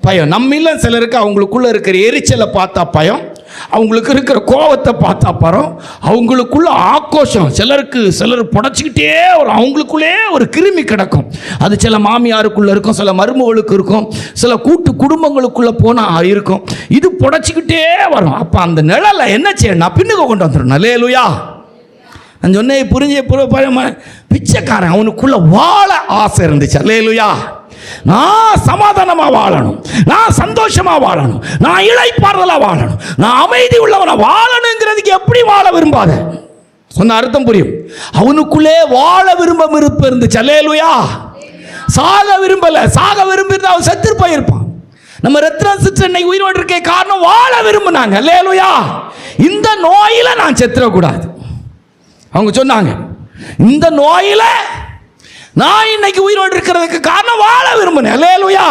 S1: பயம். நம்மள சிலருக்கு அவங்களுக்குள்ள இருக்கிற எரிச்சலை பார்த்தா பயம், அவங்களுக்கு இருக்கிற கோபத்தை பார்த்தா பயம், அவங்களுக்குள்ள ஆக்ரோஷம். சிலர் புடச்சிக்கிட்டே வரும், அவங்களுக்குள்ளே ஒரு கிருமி கிடக்கும். அது சில மாமியாருக்குள்ளே இருக்கும், சில மருமகளுக்கு இருக்கும், சில கூட்டு குடும்பங்களுக்குள்ளே போனால் இருக்கும். இது புடச்சிக்கிட்டே வரும். அப்போ அந்த நிழலை என்ன செய்யணும், பின்னுக்கு கொண்டு வந்துடும். அல்லேலூயா. நான் சொன்னேன், புரிஞ்ச பிச்சைக்காரன் அவனுக்குள்ள வாழ ஆசை இருந்துச்சு. அல்லேலூயா. நான் சமாதானமா வாழணும், நான் சந்தோஷமா வாழணும், நான் இளைப்பாறுதலா வாழணும், நான் அமைதி உள்ளவனா வாழணுங்கிறதுக்கு எப்படி வாழ விரும்பாத சொன்ன அர்த்தம் புரியும். அவனுக்குள்ளே வாழ விருப்பம் இருந்துச்சு. அல்லேலூயா. சாக விரும்பல. சாக விரும்பியிருந்தா அவன் செத்து போயிருப்பான். நம்ம ரத்னா சிஸ்டர் இன்னைக்கு உயிரோடு இருக்க காரணம் வாழ விரும்பினாங்க. அல்லேலூயா. இந்த நோயில நான் செத்துறக்கூடாது. அவங்க சொன்னாங்க, இந்த நோயில நான் இன்னைக்கு உயிரோடு இருக்கிறதுக்கு காரணம் வாழ விரும்பினேன். அல்லேலூயா.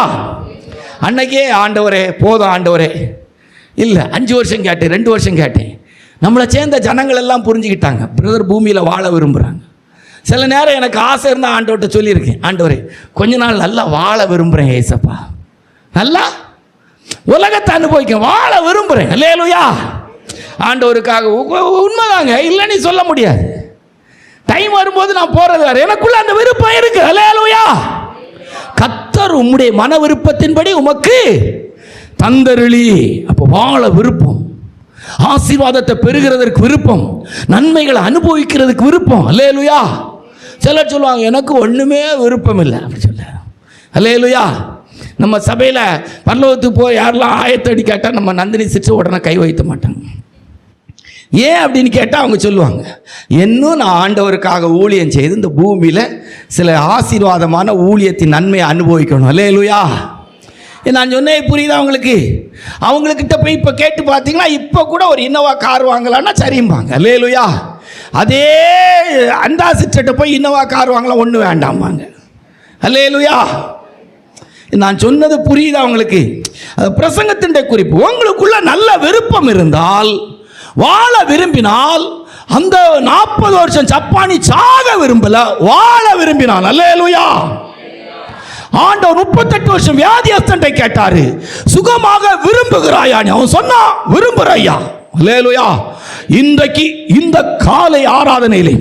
S1: அன்னைக்கே ஆண்டவரே போதும் ஆண்டவரே, இல்லை 5 வருஷம் கேட்டேன், 2 வருஷம் கேட்டேன். நம்மளை சேர்ந்த ஜனங்கள் எல்லாம் புரிஞ்சுக்கிட்டாங்க, பிரதர் பூமியில் வாழ விரும்புகிறாங்க. சில நேரம் எனக்கு ஆசை இருந்தால் ஆண்டவர்கிட்ட சொல்லியிருக்கேன், ஆண்டவரே கொஞ்ச நாள் நல்லா வாழ விரும்புகிறேன் ஏசப்பா, நல்லா உலகத்தை அனுபவிக்க வாழ விரும்புகிறேன். அல்லேலூயா. ஆண்டவருக்காக உண்மைதாங்க, இல்லைன்னு சொல்ல முடியாது. டைம் வரும்போது நான் போறது வேற, எனக்குள்ள அந்த விருப்பம் இருக்கு. அல்லேலூயா. கர்த்தர் உம்முடைய மன விருப்பத்தின்படி உமக்கு தந்தருளி. அப்போ வாழ விருப்பம், ஆசீர்வாதத்தை பெறுகிறதற்கு விருப்பம், நன்மைகளை அனுபவிக்கிறதுக்கு விருப்பம். அல்லேலூயா. சிலர் சொல்லுவாங்க எனக்கு ஒண்ணுமே விருப்பம் இல்லை அப்படி சொல்ல. அல்லேலூயா. நம்ம சபையில் பரலோகத்துக்கு போய் யாரெல்லாம் ஆயத்தடி கேட்டால் நம்ம நந்தினி சிஸ்டர் உடனே கை வைத்த மாட்டாங்க. ஏன் அப்படின்னு கேட்டால் அவங்க சொல்லுவாங்க, இன்னும் நான் ஆண்டவருக்காக ஊழியம் செய்து இந்த பூமியில் சில ஆசீர்வாதமான ஊழியத்தின் நன்மையை அனுபவிக்கணும். அல்லேலூயா. நான் சொன்னேன் புரியுதா அவங்களுக்கு? அவங்கக்கிட்ட போய் இப்போ கேட்டு பார்த்தீங்கன்னா இப்போ கூட ஒரு இன்னோவா கார் வாங்கலான்னா சரிம்பாங்க. அல்லேலூயா. அதே அந்த சிஸ்டர்கிட்ட போய் இன்னோவா கார் வாங்கலாம், ஒன்றும் வேண்டாமாங்க. அல்லேலூயா. நான் சொன்னது புரியுதா அவங்களுக்கு? அது பிரசங்கத்தின் குறிப்பு. உங்களுக்குள்ள நல்ல விருப்பம் இருந்தால், வாழ விரும்பினால், அந்த 40 வருஷம் சப்பானி சாக விரும்பல, வாழ விரும்பினான். அல்லேலூயா. ஆண்டவர் 38 வருஷம் வியாதியஸ்தனை கேட்டாரு, சுகமாக விரும்புகிறாயா? அவன் சொன்னா விரும்புறாயா. அல்லேலூயா. இன்றைக்கு இந்த காலை ஆராதனையிலே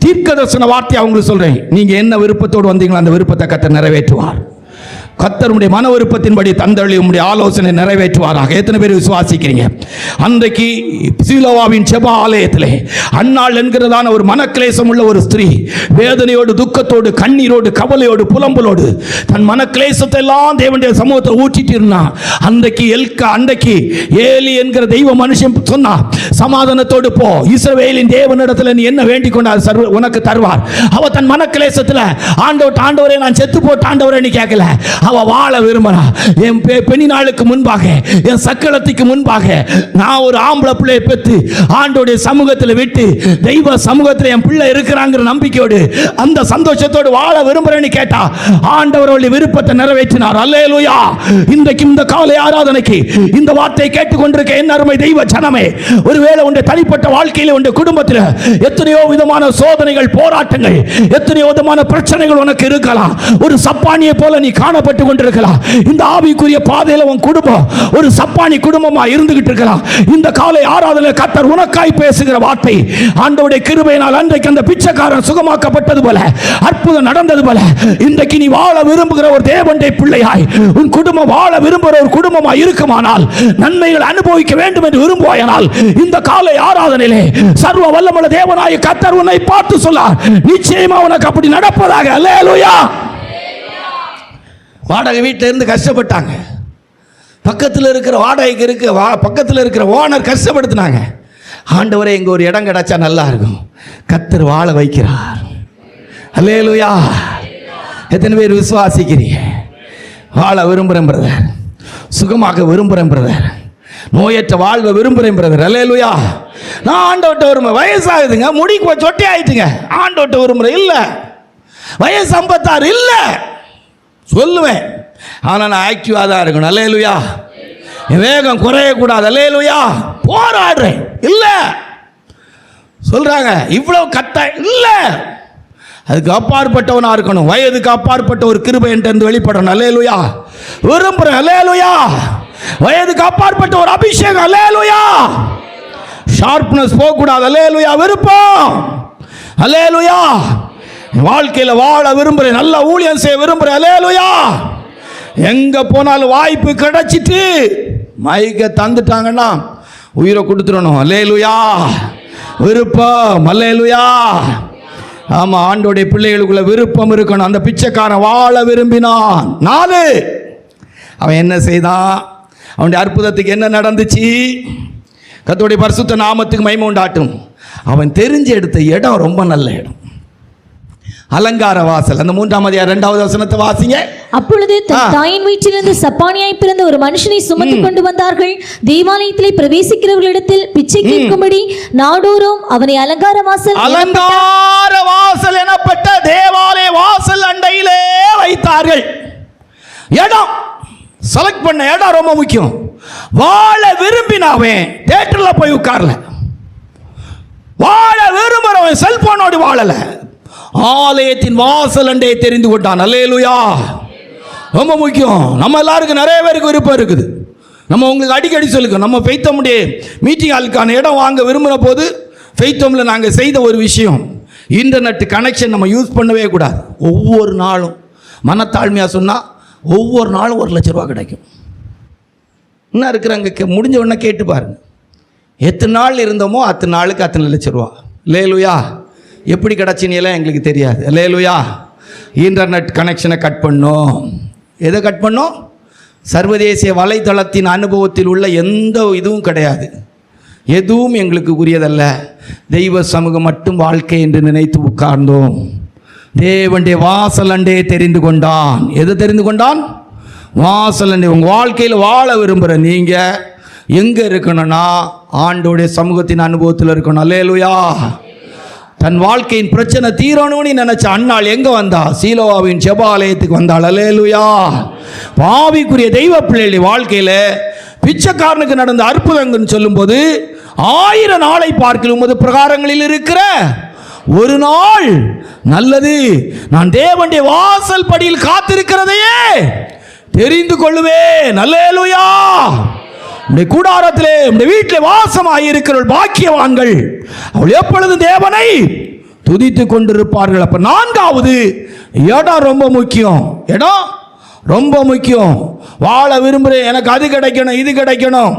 S1: தீர்க்கதரிசன வார்த்தை அவங்களுக்கு சொல்றேன், நீங்க என்ன விருப்பத்தோடு வந்தீங்களோ அந்த விருப்பத்தை கர்த்தர் நிறைவேற்றுவார். கர்த்தருடைய மன விருப்பத்தின்படி தந்தளி உம்முடைய ஆலோசனை நிறைவேற்றுவாராக. எத்தனை பேர் விசுவாசிக்கிறீங்க? அன்றைக்கு சீலோவாவின் செப ஆலயத்திலே அன்னாள் என்கிறதான ஒரு மனக்லேசம் உள்ள ஒரு ஸ்திரீ வேதனையோடு, துக்கத்தோடு, கண்ணீரோடு, கவலையோடு, புலம்பலோடு தன் மனக்லேசத்தை எல்லாம் தேவனுடைய சமூகத்தை ஊற்றிட்டு இருந்தான். அன்றைக்கு ஏலி என்கிற தெய்வ மனுஷன் சொன்னா, சமாதானத்தோடு போ, இஸ்ரவேலின் தேவனிடத்தில் நீ என்ன வேண்டிக் கொண்டார் உனக்கு தருவார். அவ தன் மனக்லேசத்தில் ஆண்டவரே நான் செத்து போட்ட ஆண்டவரே நீ கேட்கல, அவ வாழ விரும்புறா. என் பெண்ணினாளுக்கு முன்பாக, என் சக்களத்துக்கு முன்பாக நான் ஒரு ஆம்பளை பிள்ளையை பெற்று ஆண்டோடைய சமூகத்தில் விட்டு தெய்வ சமூகத்தில் என் பிள்ளை இருக்கிறாங்கிற நம்பிக்கையோடு அந்த சந்தோஷத்தோடு வாழ விரும்புறேன்னு கேட்டா ஆண்டவருடைய விருப்பத்தை நிறைவேற்றினார். அல்லேலூயா. இன்றைக்கு இந்த காலை ஆராதனைக்கு இந்த வார்த்தையை கேட்டுக்கொண்டிருக்க என் அருமை தெய்வ ஜனமே, ஒருவேளை உன்னுடைய தனிப்பட்ட வாழ்க்கையில், உன்னுடைய குடும்பத்தில் எத்தனையோ விதமான சோதனைகள், போராட்டங்கள், எத்தனையோ விதமான பிரச்சனைகள் உனக்கு இருக்கலாம். ஒரு சப்பானியை போல நீ காணப்பட்டு கொண்டிருக்கலாம். இந்த ஆவிக்குரிய பாதையில உன் குடும்பம் ஒரு சப்பானி குடும்பமா இருந்துகிட்டு இருக்கலாம். இந்த காலை ஆராதனை கர்த்தர் உனக்காய் பேசுகிற வார்த்தை, ஆண்டவருடைய கிருபையினால் அன்றைக்கு அந்த பிச்சைக்காரன் சுகமாக்கப்பட்டது போல, அற்புதம் நடந்தது போல, இன்றைக்கு நீ வாழ விரும்புகிற ஒரு தேவனுடைய பிள்ளையாய் உன் குடும்பம் வாழ விரும்புகிற ஒரு குடும்பமாய் இருக்குமானால், நன்மைகள் அனுபவிக்க வேண்டும் என்று விரும்புவாயானால், இந்த காலை ஆராதனையிலே சர்வ வல்லமையுள்ள தேவனாய கர்த்தர் உன்னை பார்த்து சொல்லார், நிச்சயமா உனக்கு அப்படி நடப்பதாக. அல்லேலூயா. வாடகை வீட்டில் இருந்து கஷ்டப்பட்டாங்க. பக்கத்தில் இருக்கிற வாடகைக்கு பக்கத்தில் இருக்கிற ஓனர் கஷ்டப்படுத்தினாங்க. ஆண்டவரே எங்க ஒரு இடம் கிடைச்சா நல்லா இருக்கும். கர்த்தர் வாழ வைக்கிறார். அல்லேலூயா. எத்தனை பேர் விசுவாசிக்கிறீங்க? வாழ விரும்புகிறேன் பிரதர், சுகமாக விரும்புகிறேன் பிரதர், நோயற்ற வாழ்வை விரும்புகிறேன் பிரதர். அல்லேலூயா. நான் ஆண்டவர்கிட்ட விரும்புகிறேன். வயசாகுதுங்க, முடி சொட்டை ஆயிட்டுங்க, ஆண்டவர்கிட்ட விரும்புகிறேன். இல்லை, வயசு 56 இல்லை சொல்லுவேன், ஆனால் நான் ஆக்டிவாக தான் இருக்கணும். அல்லேலூயா. வேகம் குறையக்கூடாது. அல்லேலூயா. போராடுறேன். இல்லை சொல்றாங்க, இவ்வளவு கத்த இல்லை, அதுக்கு அப்பாற்பட்டவனா இருக்கணும். வயதுக்கு அப்பாற்பட்ட ஒரு கிருபை என்று வெளிப்படணும். அல்லேலூயா. விரும்புறேன். அல்லேலூயா. வயதுக்கு அப்பாற்பட்ட ஒரு அபிஷேகம். அல்லேலூயா. ஷார்ப்னஸ் போகக்கூடாது. அல்லேலூயா. விருப்பம். அல்லேலூயா. வாழ்க்கையில் வாழ விரும்புறேன், நல்ல ஊழியம் செய்ய விரும்புறேன். அல்லேலூயா. எங்க போனாலும் வாய்ப்பு கிடைச்சிட்டு மைக்க தந்துட்டாங்கன்னா உயிரை கொடுத்துடணும். அல்லேலூயா. விருப்பம். அல்லேலூயா. ஆமா, ஆண்டோடைய பிள்ளைகளுக்குள்ள விருப்பம் இருக்கணும். அந்த பிச்சைக்காரன் வாழ விரும்பினான். 4 அவன் என்ன செய்தான்? அவனுடைய அற்புதத்துக்கு என்ன நடந்துச்சு? கர்த்தருடைய பரிசுத்த நாமத்துக்கு மகிமை உண்டாட்டும். அவன் தெரிஞ்சு எடுத்த இடம் ரொம்ப நல்ல இடம். அலங்கார வாசல். அந்த 3ஆம் அதிகாரம் 2வது வசனத்தை வாசிங்க.
S2: அப்பொழுது தன் தாயின் வயிற்றிலிருந்து சப்பானியாய் பிறந்த ஒரு மனுஷனை சுமந்து கொண்டு வந்தார்கள். தேவாலயத்திலே பிரவேசிக்கிறவர்களிடத்தில் பிச்சை கேட்கும்படி நாடோறும் அவனை அலங்கார வாசல்
S1: எனப்பட்ட தேவாலய வாசல் அண்டையிலே வைத்தார்கள். இடம் செலக்ட் பண்ண இடம் ரொம்ப முக்கியம். வாழ விரும்பினவன் தியேட்டர்ல போய் உட்கார்ல, வாழ விரும்புறவன் செல்போனோடு வாழல, ஆலயத்தின் வாசல் அண்டையை தெரிந்து கொண்டான். அல்லேலூயா. ரொம்ப முக்கியம். நம்ம எல்லாருக்கும் நிறைய பேருக்கு விருப்பம் இருக்குது. நம்ம உங்களுக்கு அடிக்கடி சொல்லுங்க, நம்ம ஃபெய்த்தமுடைய மீட்டிங் ஹாலுக்கான இடம் வாங்க விரும்பின போது ஃபெய்த்தமில் நாங்கள் செய்த ஒரு விஷயம், இன்டர்நெட் கனெக்ஷன் நம்ம யூஸ் பண்ணவே கூடாது. ஒவ்வொரு நாளும் மனத்தாழ்மையாக சொன்னால் ஒவ்வொரு நாளும் 1 லட்ச ரூபா கிடைக்கும். இன்னும் இருக்கிறாங்க, முடிஞ்ச உடனே கேட்டு பாருங்க, எத்தனை நாள் இருந்தோமோ அத்தனை நாளுக்கு அத்தனை லட்ச ரூபா. லேலுயா. எப்படி கிடச்சினெல்லாம் எங்களுக்கு தெரியாது. லேலுயா. இன்டர்நெட் கனெக்ஷனை கட் பண்ணோம். எதை கட் பண்ணோம்? சர்வதேசிய வலைதளத்தின் அனுபவத்தில் உள்ள எந்த இதுவும் கிடையாது, எதுவும் எங்களுக்கு உரியதல்ல. தெய்வ சமூகம் மட்டும் வாழ்க்கை என்று நினைத்து உட்கார்ந்தோம். தேவனுடைய வாசல் அண்டையை தெரிந்து கொண்டான். எதை தெரிந்து கொண்டான்? வாசல் அண்டை. உங்கள் வாழ்க்கையில் வாழ விரும்புகிற நீங்கள் எங்கே இருக்கணும்னா ஆண்டோடைய சமூகத்தின் அனுபவத்தில் இருக்கணும். அல்லேலூயா. தன் வாழ்க்கையின் பிரச்சனை தீரணும்னு நினைச்ச அன்னாள் எங்க வந்தா? சீலோவாவின் ஜெபாலயத்துக்கு வந்தாள். அல்லேலூயா. பாவிக்குரிய தெய்வ பிள்ளைகள் வாழ்க்கையில பிச்சைக்காரனுக்கு நடந்த அற்புதங்கள்னு சொல்லும்போது 1000 நாளை பார்க்கலும் உமது பிரகாரங்களில் இருக்கிற ஒரு நாள் நல்லது. நான் தேவனுடைய வாசல் படியில் காத்திருக்கிறதையே தெரிந்து கொள்ளுவேன். அல்லேலூயா. உடைய கூடாரத்திலே உடைய வீட்டிலே வாசமாய் இருக்கிறவர்கள் பாக்கியவான்கள், அவள் எப்பொழுதும் தேவனை துதித்து கொண்டிருப்பார்கள். அப்ப 4வது இடம் ரொம்ப முக்கியம். இடம் ரொம்ப முக்கியம். வாழ விரும்புகிறேன், எனக்கு அது கிடைக்கணும் இது கிடைக்கணும்,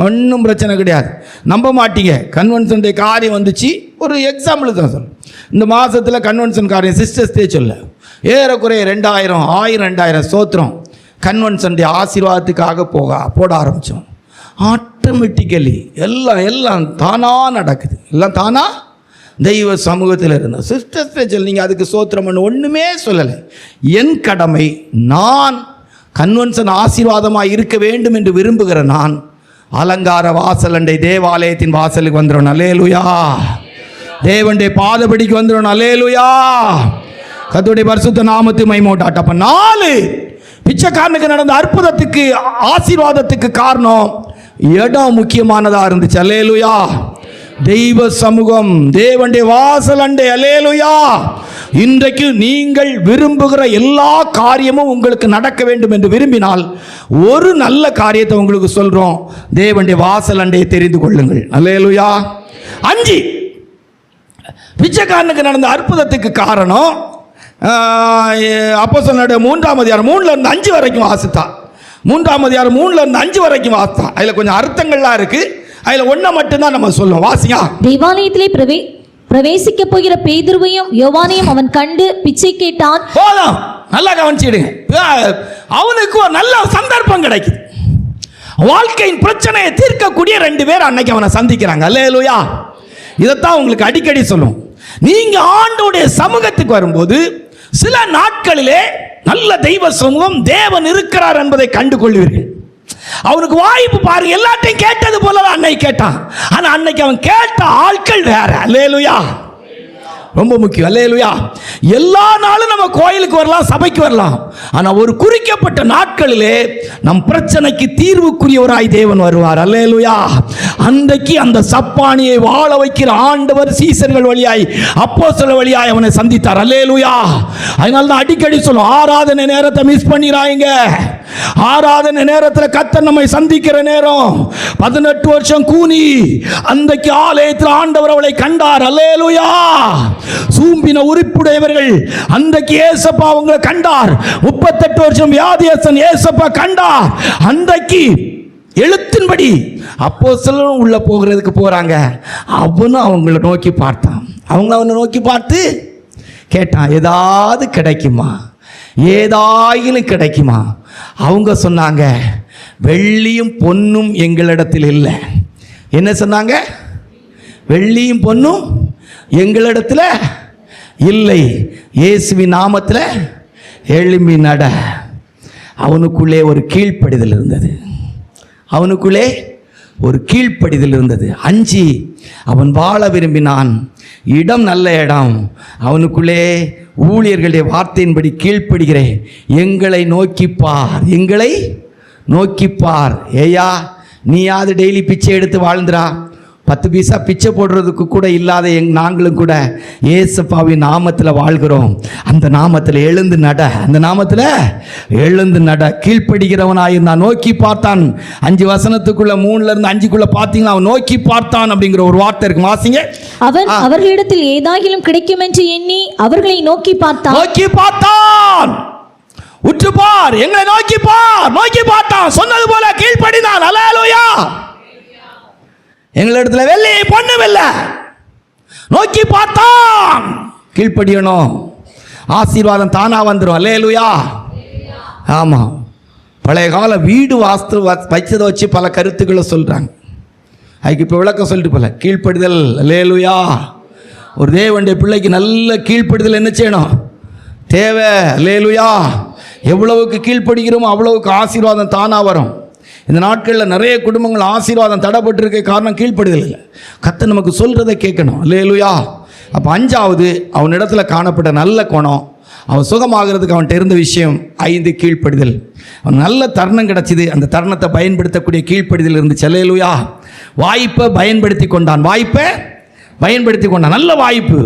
S1: ஒன்றும் பிரச்சனை கிடையாது. நம்ப மாட்டீங்க, கன்வென்ஷன் டே காரியம் வந்துச்சு. ஒரு எக்ஸாம்பிள் தான் சொல்ல, இந்த மாதத்தில் கன்வென்ஷன் காரியம் சிஸ்டர்ஸ் டே சொல்ல ஏறக்குறைய 2000 2000 சோத்திரம் கன்வென்ஷன் டே ஆசீர்வாதத்துக்காக போட ஆரம்பித்தோம். ஆட்டோமேட்டிக்கலி எல்லாம் தானாக நடக்குது. எல்லாம் தானாக தெய்வ சமூகத்தில் இருந்தோம். சிஸ்டர்ஸ் டே சொல்ல நீங்கள் அதுக்கு சோத்திரம் பண்ண ஒன்றுமே சொல்லலை. என் கடமை, நான் கன்வென்ஷன் ஆசீர்வாதமாக இருக்க வேண்டும் என்று விரும்புகிற நான் அலங்கார வாசல் அண்டை தேவாலயத்தின் வாசலுக்கு வந்துடும். அல்லேலூயா. தேவனுடைய பாதபடிக்கு வந்துடும். அல்லேலூயா. கர்த்தருடைய பரிசுத்த நாமத்தை மகிமைப்பட்டாட். அப்ப 4 பிச்சைக்காரனுக்கு நடந்த அற்புதத்துக்கு ஆசீர்வாதத்துக்கு காரணம் இடம் முக்கியமானதாக இருந்துச்சு. அல்லேலூயா. தெய்வ சமூகம், தேவனுடைய வாசல் அண்டை. அல்லேலூயா. இன்றைக்கு நீங்கள் விரும்புகிற எல்லா காரியமும் உங்களுக்கு நடக்க வேண்டும் என்று விரும்பினால் ஒரு நல்ல காரியத்தை உங்களுக்கு சொல்றோம், தேவனுடைய வாசல் அண்டையை தெரிந்து கொள்ளுங்கள். அல்லேலூயா. 5 பிச்சைக்காரனுக்கு நடந்த அற்புதத்துக்கு காரணம் அப்போஸ்தலர் 3ஆம் அதிகாரம் 3ல இருந்து 5 வரைக்கும் வாசித்தா. 3ஆம் அதிகாரம் 3ல இருந்து 5 வரைக்கும் வாசித்தா. அதுல கொஞ்சம் அர்த்தங்கள்லாம் இருக்கு. அதுல ஒன்றை மட்டும்தான் நம்ம சொல்லுவோம். வாசிங்க.
S2: தேவாலயத்திலே பிரவேசிக்க போகிற பேதுருவையும் யோவானையும் அவன் கண்டு பிச்சை கேட்டான்.
S1: போதும், நல்லா கவனிச்சிடுங்க. அவனுக்கு ஒரு நல்ல சந்தர்ப்பம் கிடைக்குது. வாழ்க்கையின் பிரச்சனையை தீர்க்கக்கூடிய 2 பேர் அன்னைக்கு அவனை சந்திக்கிறாங்க. அல்லேலூயா. இதைத்தான் உங்களுக்கு அடிக்கடி சொல்லும். நீங்க ஆண்டவருடைய சமூகத்துக்கு வரும்போது சில நாட்களிலே நல்ல தெய்வ சமூகம், தேவன் இருக்கிறார் என்பதை கண்டு கொள்வீர்கள். அவனுக்கு வாய்ப்பு பாருங்க. எல்லாத்தையும் கேட்டது போலதான் அன்னைக்கு கேட்டான். ஆனா அன்னைக்கு அவன் கேட்ட ஆட்கள் வேற. அல்லேலூயா. ரொம்ப முக்கியம். அல்லேலூயா. எல்லா நாளும் நம்ம கோயிலுக்கு வரலாம், சபைக்கு வரலாம். ஆனா ஒரு குறிக்கப்பட்ட நாட்களிலே நம் பிரச்சனைக்கு தீர்வுக்குரியவராய் தேவன் வருவார். அல்லேலூயா. அன்றைக்கு அந்த சப்பானியை வாழ வைக்கிற ஆண்டவர் சீசர்கள் வழியாய், அப்போஸ்தலர் வழியாய் அவனை சந்தித்தார். அல்லேலூயா. அதனால தான் அடிக்கடி சொல்லும், ஆராதனை நேரத்தை மிஸ் பண்ணிராங்க. ஆராதனை நேரத்தில் கர்த்தர் நம்மை சந்திக்கிற நேரம். 18 வருஷம் கூனி அன்றைக்கு ஆலயத்தில் ஆண்டவர் அவளை கண்டார். அல்லேலூயா. சூம்பின உறுப்புடையவர்கள் அன்றைக்கு ஏசப்பா அவங்களை கண்டார். 38 வருஷம் வியாதியஸ்தன் ஏசப்பா கண்டார். அன்றைக்கு எழுத்தின்படி அப்போஸ்தலரும் உள்ள போகிறதுக்கு போறாங்க. அவனும் அவங்கள நோக்கி பார்த்தான். அவங்க அவனை நோக்கி பார்த்து கேட்டான், ஏதாவது கிடைக்குமா, ஏதாயிலும் கிடைக்குமா? அவங்க சொன்னாங்க, வெள்ளியும் பொன்னும் எங்களிடத்தில் இல்லை. என்ன சொன்னாங்க? வெள்ளியும் பொன்னும் எங்களிடத்தில் இல்லை. இயேசுவின் நாமத்தில் எழும்பி நட. அவனுக்குள்ளே ஒரு கீழ்ப்படிதல் இருந்தது. அவனுக்குள்ளே ஒரு கீழ்ப்படிதல் இருந்தது. அஞ்சி அவன் வாழ விரும்பினான். இடம் நல்ல இடம். அவனுக்குள்ளே ஊழியர்களுடைய வார்த்தையின்படி கீழ்ப்படுகிறேன். எங்களை நோக்கிப்பார், எங்களை நோக்கிப்பார். ஏயா நீயாவது டெய்லி பிச்சை எடுத்து வாழ்ந்துடா. 10 பைசா பிச்சை போடுறதுக்கு கூட இல்லாத நாங்களும் கூட ஏசப்பாவின் நாமத்தில் வாழ்கிறோம். அந்த நாமத்தில் எழுந்து நட. அந்த நாமத்தில் எழுந்து நட. கீழ்ப்படுகிறவனாயிருந்தான். நோக்கி பார்த்தான். 5 வசனத்துக்குள்ள 3ல இருந்து 5க்குள்ள பார்த்தீங்கன்னா அவன் நோக்கி பார்த்தான் அப்படிங்கிற ஒரு வார்த்தை இருக்கு. வாசிங்க.
S2: அவன் அவர்களிடத்தில் ஏதாகிலும் கிடைக்கும் என்று எண்ணி அவர்களை நோக்கி பார்த்தான்.
S1: நோக்கி பார்த்தான். உற்று பார், எங்களை நோக்கி பார். நோக்கி பார்த்தான். சொன்னது போல கீழ்ப்படினான். அல்லேலூயா. எங்களிடத்துல வெள்ளி பொண்ணும் இல்லை. நோக்கி பார்த்தான். கீழ்ப்படியணும். ஆசீர்வாதம் தானா வந்துடும். அல்லேலூயா. ஆமா. பழைய கால வீடு வாஸ்து வச்சதை வச்சு பல கருத்துக்களை சொல்றாங்க. அதுக்கு இப்போ விளக்கம் சொல்லிட்டு போல கீழ்ப்படிதல். அல்லேலூயா. ஒரு தேவனுடைய பிள்ளைக்கு நல்ல கீழ்ப்படிதல் என்ன செய்யணும்? தேவை. அல்லேலூயா. எவ்வளவுக்கு கீழ்ப்படுகிறோமோ அவ்வளவுக்கு ஆசீர்வாதம் தானா வரும். இந்த நாட்களில் நிறைய குடும்பங்கள் ஆசீர்வாதம் தடைப்பட்டிருக்க காரணம் கீழ்ப்படுதல் இல்லை. கர்த்தர் நமக்கு சொல்கிறத கேட்கணும். அல்லேலூயா. அப்போ 5வது அவனிடத்துல காணப்பட்ட நல்ல குணம், அவன் சுகமாகிறதுக்கு அவன்கிட்ட இருந்த விஷயம் 5 கீழ்ப்படுதல். அவன் நல்ல தருணம் கிடச்சிது. அந்த தருணத்தை பயன்படுத்தக்கூடிய கீழ்ப்படுதல் இருந்துச்சு. அல்லேலூயா. வாய்ப்பை பயன்படுத்தி கொண்டான். வாய்ப்பை பயன்படுத்தி கொண்டான். நல்ல வாய்ப்பு.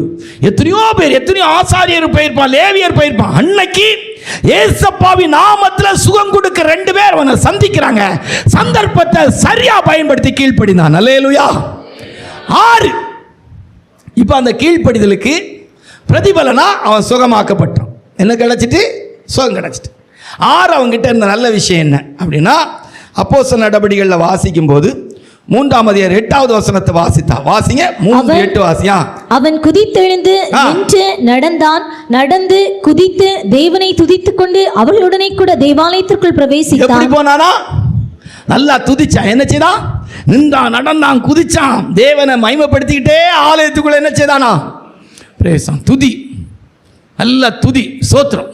S1: எத்தனையோ பேர், எத்தனையோ ஆசாரியர் போயிருப்பான், லேவியர் போயிருப்பான். அன்னைக்கு ஏசப்பாவின் நாமத்தில் சுகம் கொடுக்க 2 பேர் அவனை சந்திக்கிறாங்க. சந்தர்ப்பத்தை சரியா பயன்படுத்தி கீழ்ப்படினான். அல்லேலூயா. 6 இப்போ அந்த கீழ்ப்படிதலுக்கு பிரதிபலனா அவன் சுகமாக்கப்பட்டான். என்ன கிடைச்சிட்டு? சுகம் கிடைச்சிட்டு. 6 அவங்ககிட்ட இருந்த நல்ல விஷயம் என்ன அப்படின்னா, அப்போஸ்தலர் நடபடிகளில் வாசிக்கும் போது 3ஆம் அதிகாரம் 8வது வசனத்தை வாசித்தா. வாசிங்க. 3:8 வாசியா. அவன்
S2: குதித்தெழுந்து நின்று நடந்தான். நடந்து குதித்து தேவனை துதித்துக் கொண்டு அவர்களுடனே கூட தேவாலயத்திற்குள் பிரவேசித்தான்.
S1: எப்படி போனானா? நல்லா துதிச்சான். என்ன செய்தான்? நின்றான், நடந்தான், குதிச்சான். தேவனை மகிமைப்படுத்திக்கிட்டே ஆலயத்துக்குள்ள என்ன செய்தானா? பிரவேசம். துதி. நல்ல துதி, ஸ்தோத்திரம்.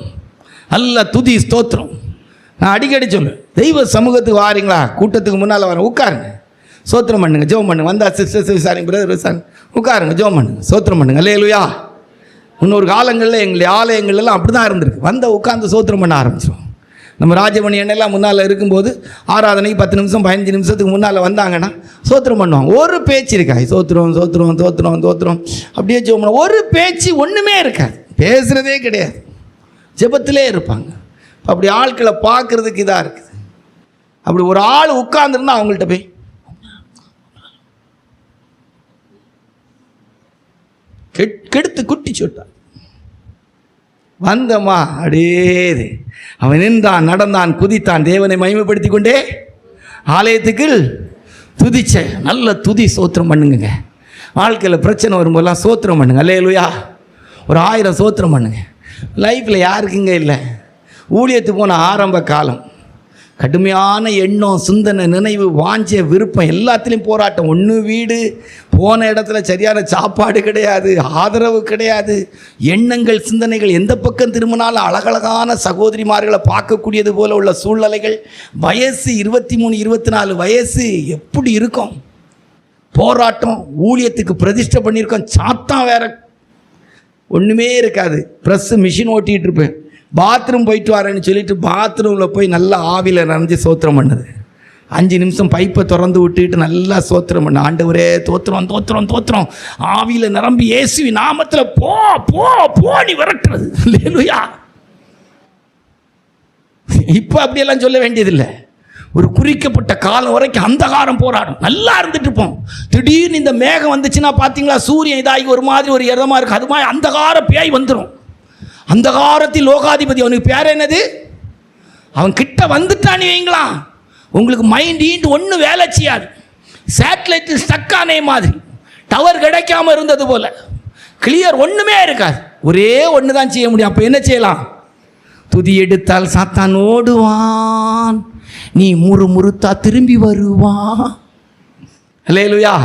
S1: நல்ல துதி, ஸ்தோத்திரம். நான் அடிக்கடி சொல்லுவேன், தெய்வ சமூகத்துக்கு வாரீங்களா? கூட்டத்துக்கு முன்னால் வர உட்காருங்க, சோத்திரம் பண்ணுங்க, ஜெபம் பண்ணுங்க. வந்தா சிஸ்டர் விசாரிங்க, பிரதர் விசாரிங்க, உட்காருங்க, ஜெபம் பண்ணுங்க, சோத்திரம் பண்ணுங்க. அல்லேலூயா. முன்னொரு காலங்களில் எங்களுடைய ஆலயங்கள்லாம் அப்படி தான் இருந்திருக்கு. வந்த உட்காந்து சோத்திரம் பண்ண ஆரம்பிச்சிடும். நம்ம ராஜமணி எண்ணெல்லாம் முன்னால் இருக்கும்போது ஆராதனைக்கு 10 நிமிஷம் 15 நிமிஷத்துக்கு முன்னால் வந்தாங்கன்னா சோத்திரம் பண்ணுவாங்க. ஒரு பேச்சு இருக்காது. சோத்திரம் சோத்திரம் சோத்திரம் சோத்திரம் அப்படியே ஜெபம் பண்ண. ஒரு பேச்சு ஒன்றுமே இருக்காது. பேசுகிறதே கிடையாது. ஜெபத்திலே இருப்பாங்க. அப்படி ஆட்களை பார்க்குறதுக்கு இதாக இருக்குது. அப்படி ஒரு ஆள் உட்கார்ந்துருந்தா அவங்கள்ட்ட போய் கெடுத்து குட்டி சொட்டான். வந்தம்மா அடேது. அவன் நின்றான், நடந்தான், குதித்தான், தேவனை மகிமைப்படுத்தி கொண்டே ஆலயத்துக்கு துதிச்ச. நல்ல துதி, சோத்திரம் பண்ணுங்க. வாழ்க்கையில் பிரச்சனை வரும்போதெல்லாம் சோத்திரம் பண்ணுங்க. அல்லேலூயா. ஒரு 1000 சோத்திரம் பண்ணுங்க. லைஃப்பில் யாருக்குங்க இல்லை? ஊழியத்துக்கு போன ஆரம்ப காலம் கடுமையான எண்ணம், சிந்தனை, நினைவு, வாஞ்ச, விருப்பம் எல்லாத்துலேயும் போராட்டம். ஒன்று வீடு, போன இடத்துல சரியான சாப்பாடு கிடையாது, ஆதரவு கிடையாது, எண்ணங்கள், சிந்தனைகள் எந்த பக்கம் திரும்பினாலும் அழகழகான சகோதரிமார்களை பார்க்கக்கூடியது போல உள்ள சூழ்நிலைகள். வயசு 23 24 வயசு. எப்படி இருக்கும்? போராட்டம். ஊழியத்துக்கு பிரதிஷ்டை பண்ணியிருக்கோம். சாத்தான் வேற ஒன்றுமே இருக்காது. ப்ரெஸ்ஸு மிஷின் ஓட்டிகிட்டு இருப்பேன். பாத்ரூம் போயிட்டு வரேன்னு சொல்லிட்டு பாத்ரூமில் போய் நல்லா ஆவியில் நனைஞ்சு சோத்திரம் பண்ணுது. 5 நிமிஷம் பைப்பை திறந்து விட்டுக்கிட்டு நல்லா சோத்திரம் பண்ண. ஆண்டவரே தோத்திரம் தோத்திரம் தோத்திரம். ஆவியில் நிரம்பி இயேசுவி நாமத்தில் போ போ போ நீ விரட்டுறது. அல்லேலூயா. இப்போ அப்படியெல்லாம் சொல்ல வேண்டியதில்லை. ஒரு குறிக்கப்பட்ட காலம் வரைக்கும் அந்தகாரம் போராடும். நல்லா இருந்துட்டு இருப்போம். திடீர்னு இந்த மேகம் வந்துச்சுன்னா பார்த்தீங்களா, சூரியன் இதாகி ஒரு மாதிரி ஒரு இடமா இருக்குது. அது மாதிரி அந்தகார பேய் வந்துடும். அந்தகாரத்தில் லோகாதிபதி. அவனுக்கு பேர் என்னது? அவன் கிட்ட வந்துட்டான்னு வைங்களா, உங்களுக்கு மைண்ட் ஈண்டு ஒன்றும் வேலை செய்யாது. சேட்டலைட்டு ஸ்டக்கானே மாதிரி, டவர் கிடைக்காம இருந்தது போல, கிளியர் ஒன்றுமே இருக்காது. ஒரே ஒன்று தான் செய்ய முடியும். அப்போ என்ன செய்யலாம்? துதி எடுத்தால் சாத்தான் ஓடுவான், நீ முறுமுறுத்தா திரும்பி வருவான். அல்லேலூயா.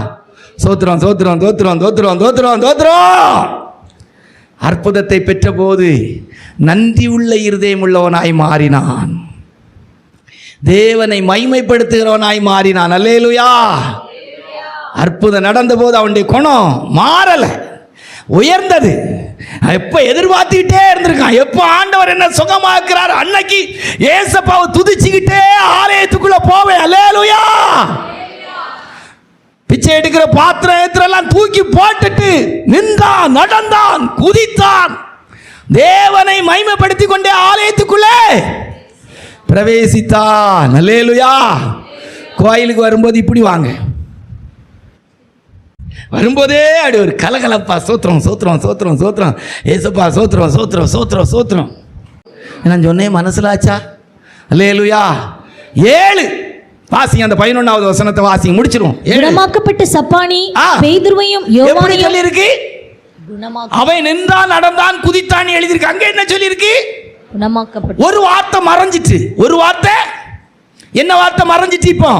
S1: சோத்திரம் சோத்திரம் தோத்திரம் தோத்திரம் தோத்திரம் தோத்திரம். அற்புதத்தை பெற்றபோது நன்றியுள்ள இருதயம் உள்ளவனாய் மாறினான். தேவனை மைமைப்படுத்துகிறவனாய் மாறினான். அல்லேலூயா. அற்புதம் நடந்த போது அவனுடைய குணம் மாறல, உயர்ந்தது. எப்ப எதிர்பார்த்துக்கிட்டே இருந்திருக்கான், எப்ப ஆண்டவர் என்ன சுகமாக்குறார் அன்னைக்கு ஏசப்பாவை துதிச்சுக்கிட்டே ஆலயத்துக்குள்ள போவேன். அல்லேலூயா. பிச்சை எடுக்கிற பாத்திரம் எல்லாம் தூக்கி போட்டுட்டு நின்றான், நடந்தான், குதித்தான், தேவனை மைமைப்படுத்தி கொண்டே ஆலயத்துக்குள்ளே பிரவேசித்தான். அல்லேலூயா. கோயிலுக்கு வரும்போது இப்படி வாங்க, வரும்போதே அப்படி ஒரு கலகலப்பா, சோத்திரம் சோத்திரம் சோத்திரம் சோத்திரம், ஏசப்பா சோத்திரம் சோத்திரம் சோத்திரம் சோத்திரம். நான் சொன்னேன், மனசுலாச்சா? அல்லேலூயா. 7 வாசிங்க, அந்த 11வது வசனத்தை வாசிங்க, முடிச்சிருவோம்.
S2: குணமாக்கப்பட்ட சப்பானி பேதுருவையும் யோவானையும்
S1: சொல்லி இருக்கு, அவன் நின்றான், நடந்தான், குதித்தான் எழுதியிருக்கு. அங்க என்ன சொல்லி இருக்கு?
S2: குணமாக்கப்பட்ட.
S1: ஒரு வார்த்தை மறைஞ்சிட்டு, ஒரு வார்த்தை. என்ன வார்த்தை மறைஞ்சிட்டு? இப்போ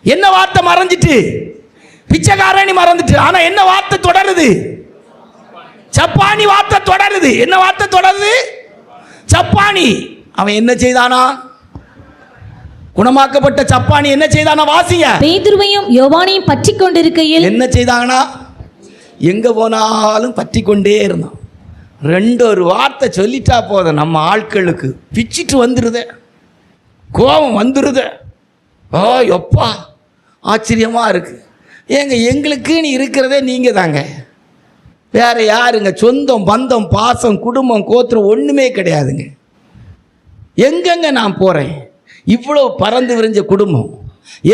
S1: என்ன வார்த்தை மறைஞ்சிட்டு? பிச்சைக்காரனி மறந்துட்டு, ஆனா என்ன வார்த்தை தொடருது? சப்பானி வார்த்தை தொடருது. என்ன வார்த்தை தொடருது? சப்பானி. அவன் என்ன செய்தானா? குணமாக்கப்பட்ட சப்பானி என்ன செய்தானா? வாசிங்க.
S2: பேதுருவையும் யோவானையும் பற்றி கொண்டிருக்கையில்
S1: என்ன செய்தாங்கன்னா, எங்க போனாலும் பற்றி கொண்டே இருந்தான். 2 வார்த்தை சொல்லிட்டா போதும், நம்ம ஆட்களுக்கு பிச்சிட்டு வந்துருத, கோபம் வந்துருத. ஓ எப்பா, ஆச்சரியமா இருக்கு. ஏங்க, எங்களுக்குன்னு இருக்கிறதே நீங்க தாங்க, வேற யாருங்க? சொந்தம் பந்தம் பாசம் குடும்பம் கோத்திரம் ஒண்ணுமே கிடையாதுங்க. எங்கெங்க நான் போறேன்? இவ்வளோ பறந்து விரிஞ்ச குடும்பம்,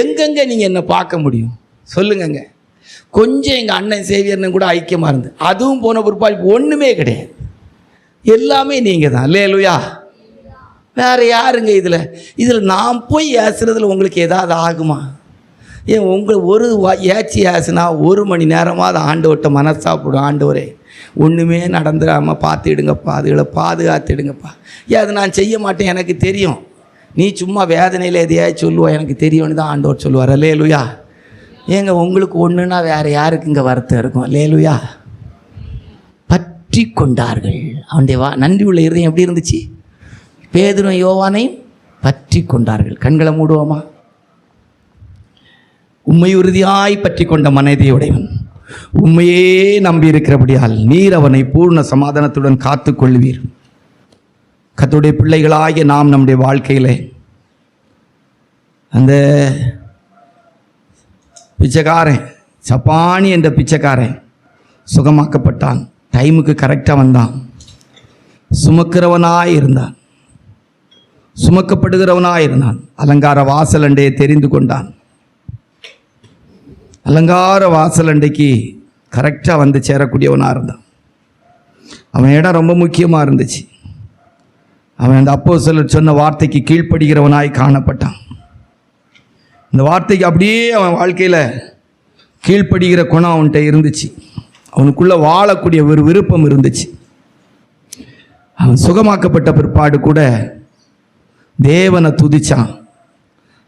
S1: எங்கெங்க நீங்க என்ன பார்க்க முடியும் சொல்லுங்கங்க? கொஞ்சம் எங்கள் அண்ணன் சேவியர்னு கூட ஐக்கியமாக இருந்து, அதுவும் போன பிற்பாடு ஒன்றுமே கிடையாது, எல்லாமே நீங்கள் தான். அல்லேலூயா. வேறு யாருங்க இதில் நான் போய் ஏசுறதுல உங்களுக்கு ஏதாவது ஆகுமா? ஏன் உங்களுக்கு ஒரு ஏச்சி ஏசுனா 1 மணி நேரமாக ஆண்டவர்கிட்ட மனசாப்பிடும், ஆண்டவரே ஒன்றுமே நடந்துடாமல் பார்த்துடுங்கப்பா, அதுகளை பாதுகாத்துடுங்கப்பா. ஏன் அது நான் செய்ய மாட்டேன், எனக்கு தெரியும், நீ சும்மா வேதனையில் எதையாவது சொல்லுவா, எனக்கு தெரியும்னு தான் ஆண்டவர் சொல்லுவார். அல்லேலூயா. ஏங்க, உங்களுக்கு ஒன்றுனா வேறு யாருக்கு இங்கே வருத்தம் இருக்கும்? அல்லேலூயா. பற்றி கொண்டார்கள். அவனுடைய நன்றி உள்ள இருதயம் எப்படி இருந்துச்சு? பேதுரும் யோவானையும் பற்றி கொண்டார்கள். கண்களை மூடுவோமா? உண்மை உறுதியாய் பற்றி கொண்ட மனதையுடையவன், உண்மையே நம்பி இருக்கிறபடியால் நீர் அவனை பூர்ண சமாதானத்துடன் காத்து கொள்வீர். கர்த்தருடைய பிள்ளைகளாகிய நாம் நம்முடைய வாழ்க்கையில் அந்த பிச்சைக்காரன், சப்பானி என்ற பிச்சைக்காரன் சுகமாக்கப்பட்டான். டைமுக்கு கரெக்டாக வந்தான். சுமக்கிறவனாய் இருந்தான், சுமக்கப்படுகிறவனாய் இருந்தான். அலங்கார வாசலண்டையை தெரிந்து கொண்டான். அலங்கார வாசலண்டைக்கு கரெக்டாக வந்து சேரக்கூடியவனாக இருந்தான். அவன் இடம் ரொம்ப முக்கியமாக இருந்துச்சு. அவன் அந்த அப்போஸ்தலர் சொன்ன வார்த்தைக்கு கீழ்ப்படுகிறவனாய் காணப்பட்டான். இந்த வார்த்தைக்கு அப்படியே அவன் வாழ்க்கையில் கீழ்ப்படுகிற குணம் அவன்கிட்ட இருந்துச்சு. அவனுக்குள்ளே வாழக்கூடிய ஒரு விருப்பம் இருந்துச்சு. அவன் சுகமாக்கப்பட்ட பிற்பாடு கூட தேவனை துதிச்சான்.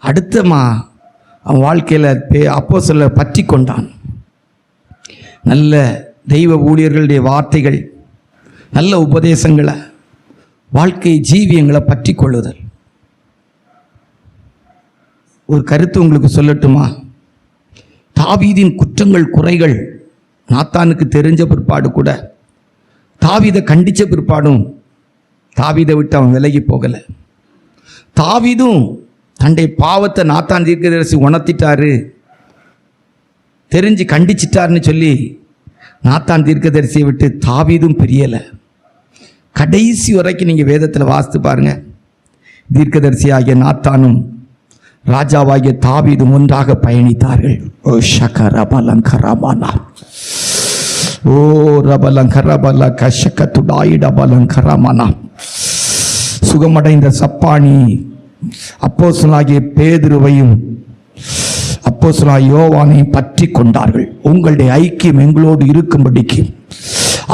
S1: அடுத்தமா அவன் வாழ்க்கையில் அப்போஸ்தலரை பற்றி கொண்டான். நல்ல தெய்வ ஊழியர்களுடைய வார்த்தைகள், நல்ல உபதேசங்களை, வாழ்க்கை ஜீவியங்களை பற்றி கொள்ளுதல். ஒரு கருத்து உங்களுக்கு சொல்லட்டுமா? தாவீதின் குற்றங்கள் குறைகள் நாத்தானுக்கு தெரிஞ்ச பிற்பாடு கூட, தாவீதை கண்டித்த பிற்பாடும் தாவீதை விட்டு அவன் விலகி போகலை. தாவீதும் தன்னுடைய பாவத்தை நாத்தான் தீர்க்கதரிசி உணர்த்திட்டாரு, தெரிஞ்சு கண்டிச்சிட்டாருன்னு சொல்லி நாத்தான் தீர்க்கதரிசியை விட்டு தாவீதும் பிரியலை. கடைசி வரைக்கும் நீங்கள் வேதத்தில் வாசித்து பாருங்க. தீர்க்கதரிசி ஆகிய நாத்தானும் ராஜாவாகிய தாவீதும் ஒன்றாக பயணித்தார்கள். ஓ ஷகரபலங்கரபலா, ஓ ரபலங்கரபல கஷகத்துடாயிடபலங்கரமனா. சுகமடைந்த சப்பானி அப்போஸ்தலனாகிய பேதுருவையும் அப்போஸ்தலனாகிய யோவானையும் பற்றி கொண்டார்கள். உங்களுடைய ஐக்கியம் எங்களோடு இருக்கும்படிக்கு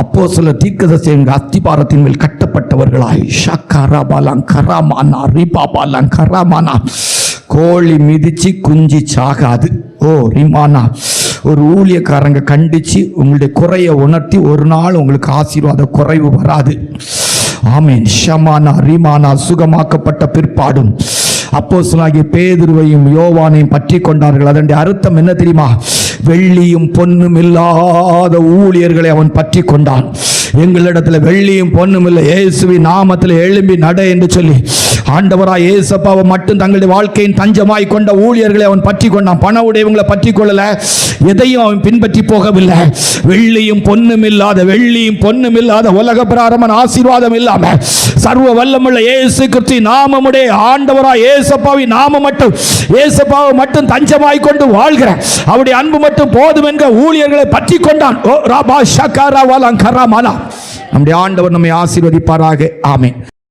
S1: அப்போஸ்தலர் தீர்க்கதரிசியின் அஸ்திபாரத்தின் மேல் கட்டப்பட்டவர்களாய் ஷக்கரபலங்கரமனா ரிபபலங்கரமனா. கோழி மிதிச்சு குஞ்சி சாகாது. ஓ ரிமானா ஒரு ஊழியக்காரங்க கண்டித்து உங்களுடைய குறையை உணர்த்தி ஒரு நாள் உங்களுக்கு ஆசீர்வாத குறைவு வராது. ஆமென். ஷமானா ரிமானா சுகமாக்கப்பட்ட பிற்பாடும் அப்போஸ்தலனாகிய பேதுருவையும் யோவானையும் பற்றி கொண்டார்கள். அதனுடைய அர்த்தம் என்ன தெரியுமா? வெள்ளியும் பொன்னும் இல்லாத ஊழியர்களை அவன் பற்றி கொண்டான். எங்களிடத்தில் வெள்ளியும் பொன்னும் இல்லை, இயேசுவின் நாமத்தில் எழும்பி நட என்று சொல்லி ஆண்டவராய் இயேசப்பாவை மட்டும் தங்களுடைய வாழ்க்கையின் தஞ்சமாய் கொண்ட ஊழியர்களை அவன் பற்றி கொண்டான். பண உடையவங்களை பற்றி கொள்ளல, எதையும் அவன் பின்பற்றி போகவில்லை. வெள்ளியும் பொன்னும் இல்லாத உலக பிரகாரமான ஆசீர்வாதம் இல்லாம சர்வ வல்லமுள்ள இயேசு கிறிஸ்து நாமமுடைய ஆண்டவராய் இயேசப்பாவின் நாமம் மட்டும், இயேசப்பாவை மட்டும் தஞ்சமாய் கொண்டு வாழ்கிற அவருடைய அன்பு மட்டும் போதும் என்கிற ஊழியர்களை பற்றி கொண்டான். நம்முடைய ஆண்டவர் நம்மை ஆசீர்வதிப்பாராக. ஆமென்.